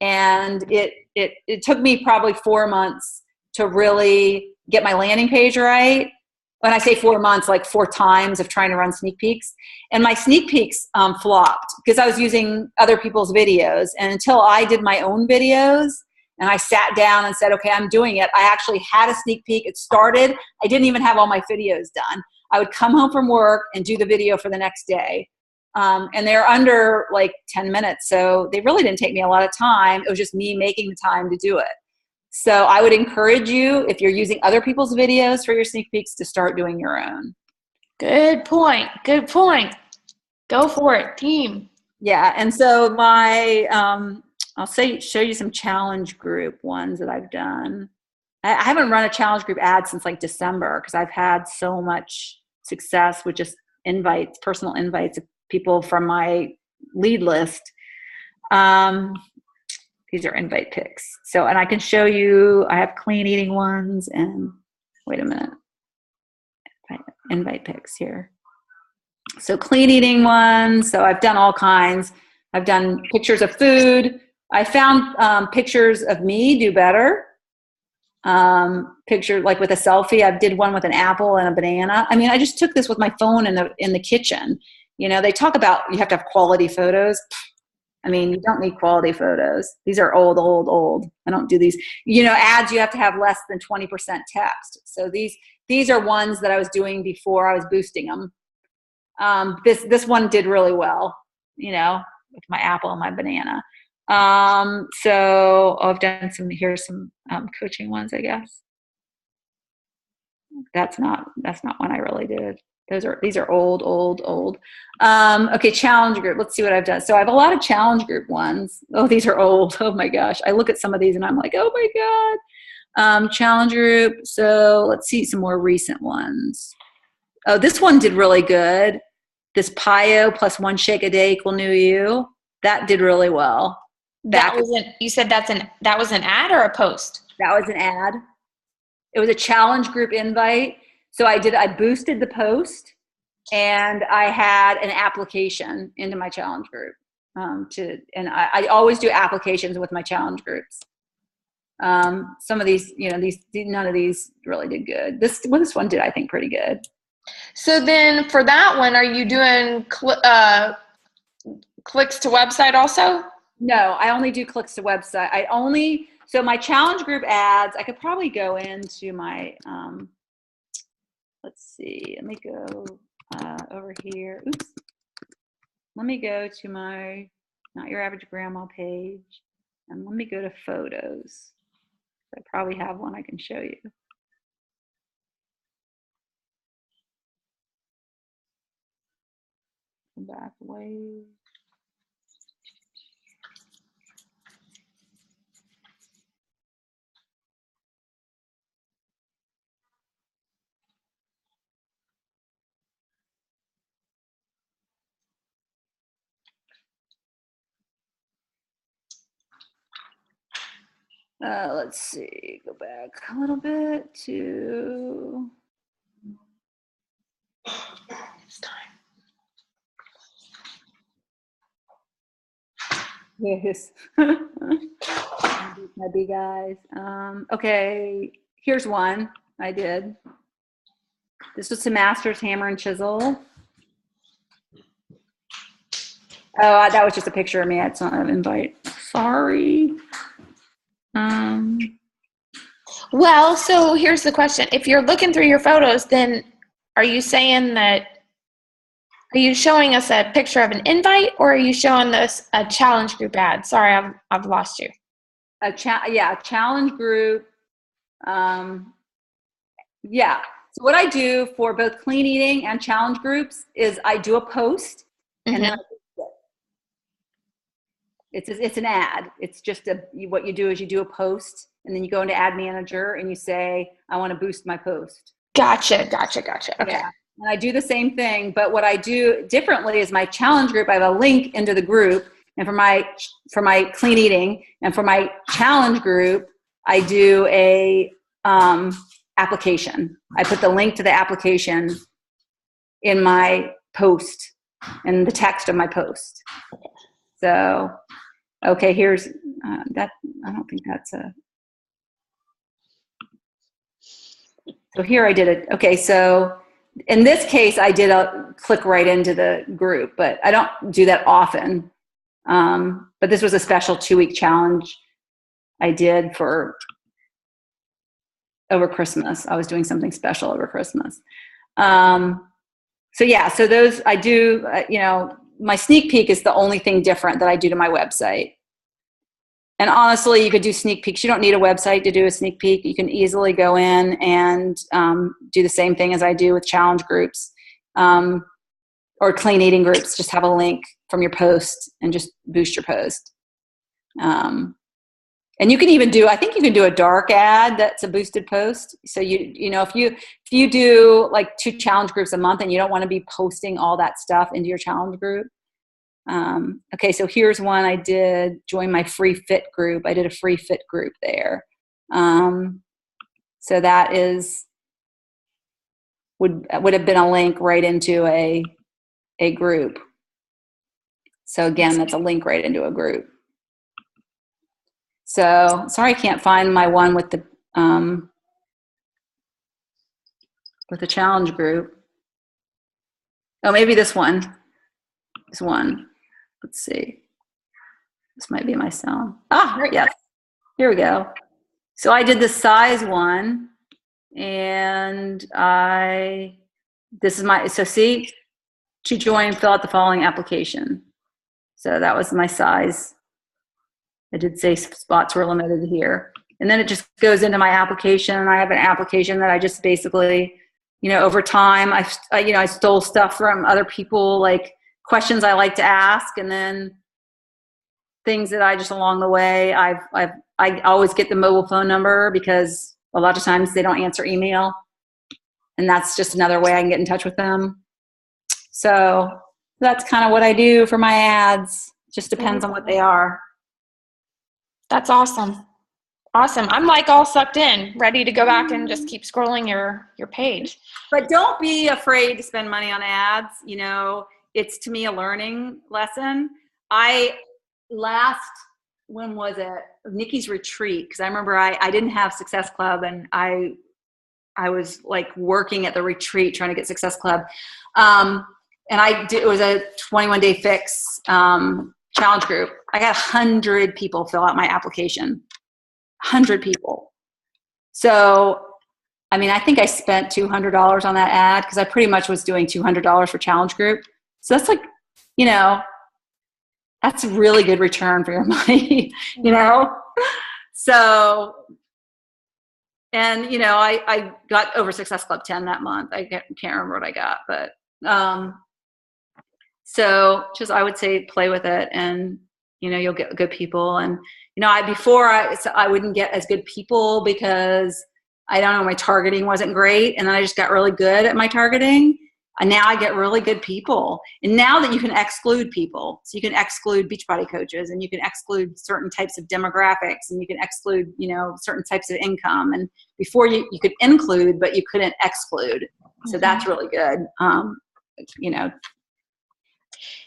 And it took me probably 4 months to really get my landing page right. When I say 4 months, like 4 times of trying to run sneak peeks. And my sneak peeks flopped because I was using other people's videos. And until I did my own videos and I sat down and said, okay, I'm doing it, I actually had a sneak peek. It started. I didn't even have all my videos done. I would come home from work and do the video for the next day. And they're under like 10 minutes. So they really didn't take me a lot of time. It was just me making the time to do it. So I would encourage you, if you're using other people's videos for your sneak peeks, to start doing your own. Good point. Good point. Go for it, team. Yeah. And so I'll show you some challenge group ones that I've done. I haven't run a challenge group ad since like December because I've had so much success with just invites, personal invites of people from my lead list. These are invite pics. So, and I can show you, I have clean eating ones and wait a minute. Invite pics here. So clean eating ones. So I've done all kinds. I've done pictures of food. I found pictures of me do better. Picture like with a selfie. I did one with an apple and a banana. I mean, I just took this with my phone in the kitchen. They talk about you have to have quality photos. I mean, you don't need quality photos. These are old. I don't do these. Ads, you have to have less than 20% text. So these are ones that I was doing before I was boosting them. This one did really well, with my apple and my banana. So I've done here's some coaching ones, I guess. That's not one I really did. These are old. Okay, challenge group. Let's see what I've done. So I have a lot of challenge group ones. Oh, these are old. Oh my gosh. I look at some of these and I'm like, oh my God. Challenge group. So let's see some more recent ones. Oh, this one did really good. This PIO plus 1 shake a day equal new you. That did really well. You said that was an ad or a post? That was an ad. It was a challenge group invite. So I boosted the post and I had an application into my challenge group. And I always do applications with my challenge groups. Some of these, none of these really did good. This one did, I think, pretty good. So then for that one, are you doing clicks to website also? No, I only do clicks to website. So my challenge group ads, I could probably go into my, let's see, let me go over here. Oops. Let me go to my Not Your Average Grandma page. And let me go to photos. I probably have one I can show you. Come back way. Let's see, go back a little bit to. It's time. Yes. My big guys. Okay, here's one I did. This was to Masters Hammer and Chisel. Oh, that was just a picture of me. It's not an invite. Sorry. Well, so here's the question. If you're looking through your photos, then are you saying that, are you showing us a picture of an invite, or are you showing us a challenge group ad? Sorry, I've lost you. A challenge group. Yeah. So what I do for both clean eating and challenge groups is I do a post, and then it's an ad. It's just what you do is you do a post, and then you go into Ad Manager and you say, I want to boost my post. Gotcha. Okay. Yeah. And I do the same thing, but what I do differently is my challenge group, I have a link into the group, and for my clean eating and for my challenge group, I do a application. I put the link to the application in my post, in the text of my post. So, okay, here's that. I don't think that's a. So here I did it. Okay, so in this case, I did a click right into the group, but I don't do that often. But this was a special 2-week challenge I did for over Christmas. I was doing something special over Christmas. So yeah, so those I do, my sneak peek is the only thing different that I do to my website. And honestly, you could do sneak peeks. You don't need a website to do a sneak peek. You can easily go in and do the same thing as I do with challenge groups or clean eating groups. Just have a link from your post and just boost your post. And you can even I think you can do a dark ad that's a boosted post. So if you do like 2 challenge groups a month and you don't want to be posting all that stuff into your challenge group. Okay, so here's one I did, join my free fit group. I did a free fit group there. So that would have been a link right into a group. So again, that's a link right into a group. So sorry, I can't find my one with the challenge group. Oh, maybe this one. This one. Let's see. This might be my sound. Yes. Here we go. So I did the size one, and so see, to join, fill out the following application. So that was my size. I did say spots were limited here. And then it just goes into my application, and I have an application that I just basically, over time, I stole stuff from other people, like questions I like to ask, and then things that I just along the way, I always get the mobile phone number because a lot of times they don't answer email, and that's just another way I can get in touch with them. So that's kind of what I do for my ads. Just depends on what they are. That's awesome. Awesome. I'm like all sucked in, ready to go back and just keep scrolling your page. But don't be afraid to spend money on ads. It's to me a learning lesson. When was it? Nikki's retreat, because I remember I didn't have Success Club, and I was like working at the retreat trying to get Success Club. And it was a 21-day fix challenge group. I got 100 people fill out my application. 100 people. So, I think I spent $200 on that ad because I pretty much was doing $200 for challenge group. So that's like, that's a really good return for your money, So, and, I got over Success Club 10 that month. I can't remember what I got, but, so just, I would say play with it, and, you'll get good people. And, I wouldn't get as good people because I don't know, my targeting wasn't great. And then I just got really good at my targeting. And now I get really good people. And now that you can exclude people, so you can exclude Beachbody coaches, and you can exclude certain types of demographics, and you can exclude, certain types of income. And before you could include, but you couldn't exclude. So that's really good.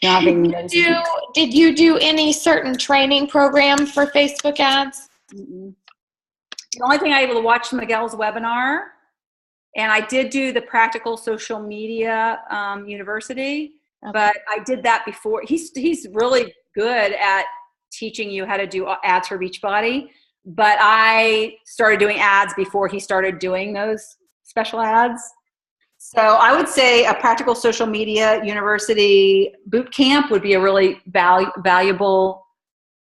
Did you do any certain training program for Facebook ads? Mm-mm. The only thing I was able to watch Miguel's webinar, and I did do the Practical Social Media University. but I did that before. He's really good at teaching you how to do ads for Beachbody, but I started doing ads before he started doing those special ads. So I would say a practical social media university boot camp would be a really valuable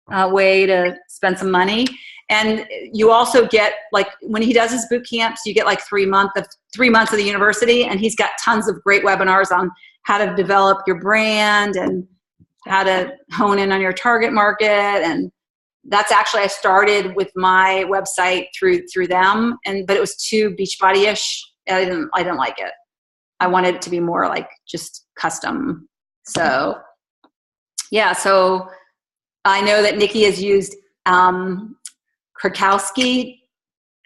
way to spend some money. And you also get, like, when he does his boot camps, you get like 3 months of the university, and he's got tons of great webinars on how to develop your brand and how to hone in on your target market. And that's actually, I started with my website through them, but it was too Beachbody-ish. I didn't like it. I wanted it to be more like just custom. So yeah, so I know that Nikki has used Krakowski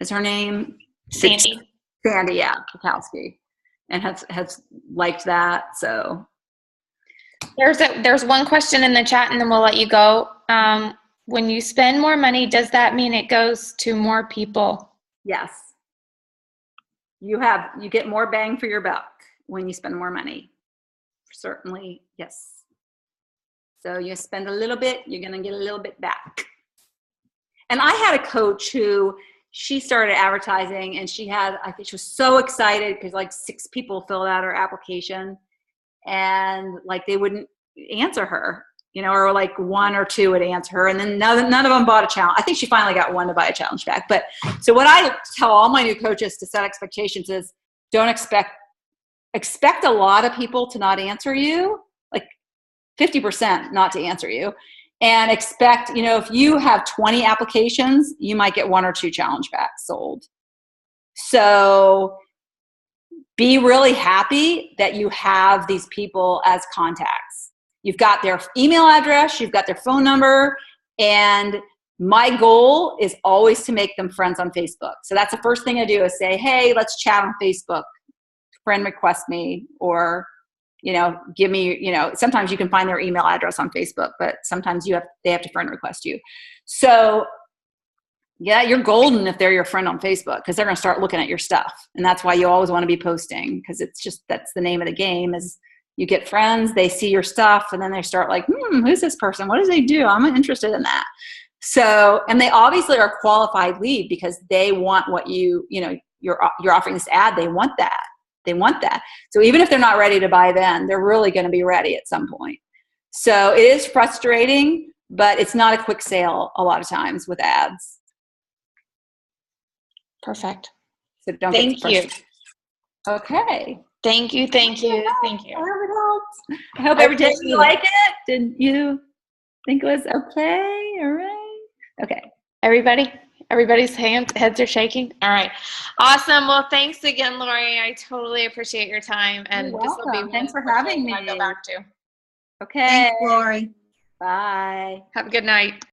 is her name. Sandy, yeah, Krakowski, and has liked that. So there's one question in the chat, and then we'll let you go. When you spend more money, does that mean it goes to more people? Yes. You get more bang for your buck when you spend more money. Certainly, yes. So you spend a little bit, you're going to get a little bit back. And I had a coach who, she started advertising, and I think she was so excited because like 6 people filled out her application, and like they wouldn't answer her, or like 1 or 2 would answer her, and then none of them bought a challenge. I think she finally got 1 to buy a challenge back. But so what I tell all my new coaches to set expectations is, don't expect a lot of people to not answer you, like 50% not to answer you, and expect, if you have 20 applications, you might get 1 or 2 challenge backs sold. So be really happy that you have these people as contacts. You've got their email address, you've got their phone number, and my goal is always to make them friends on Facebook. So that's the first thing I do, is say, hey, let's chat on Facebook, friend request me, or give me, sometimes you can find their email address on Facebook, but sometimes they have to friend request you. So yeah, you're golden if they're your friend on Facebook, because they're going to start looking at your stuff. And that's why you always want to be posting, because that's the name of the game, is you get friends, they see your stuff, and then they start like, who's this person? What does they do? I'm interested in that. So, and they obviously are a qualified lead, because they want what you're offering this ad. They want that. So even if they're not ready to buy then, they're really going to be ready at some point. So it is frustrating, but it's not a quick sale a lot of times with ads. Perfect. So don't Thank you. Okay. Thank you. I hope it helps. I hope every day you like it. Did you think it was okay? All right. Okay. Everybody's heads are shaking. All right. Awesome. Well, thanks again, Laurie. I totally appreciate your time. And You're this will be welcome. Thanks for having me. I go back to. Okay. Thanks, Laurie. Bye. Have a good night.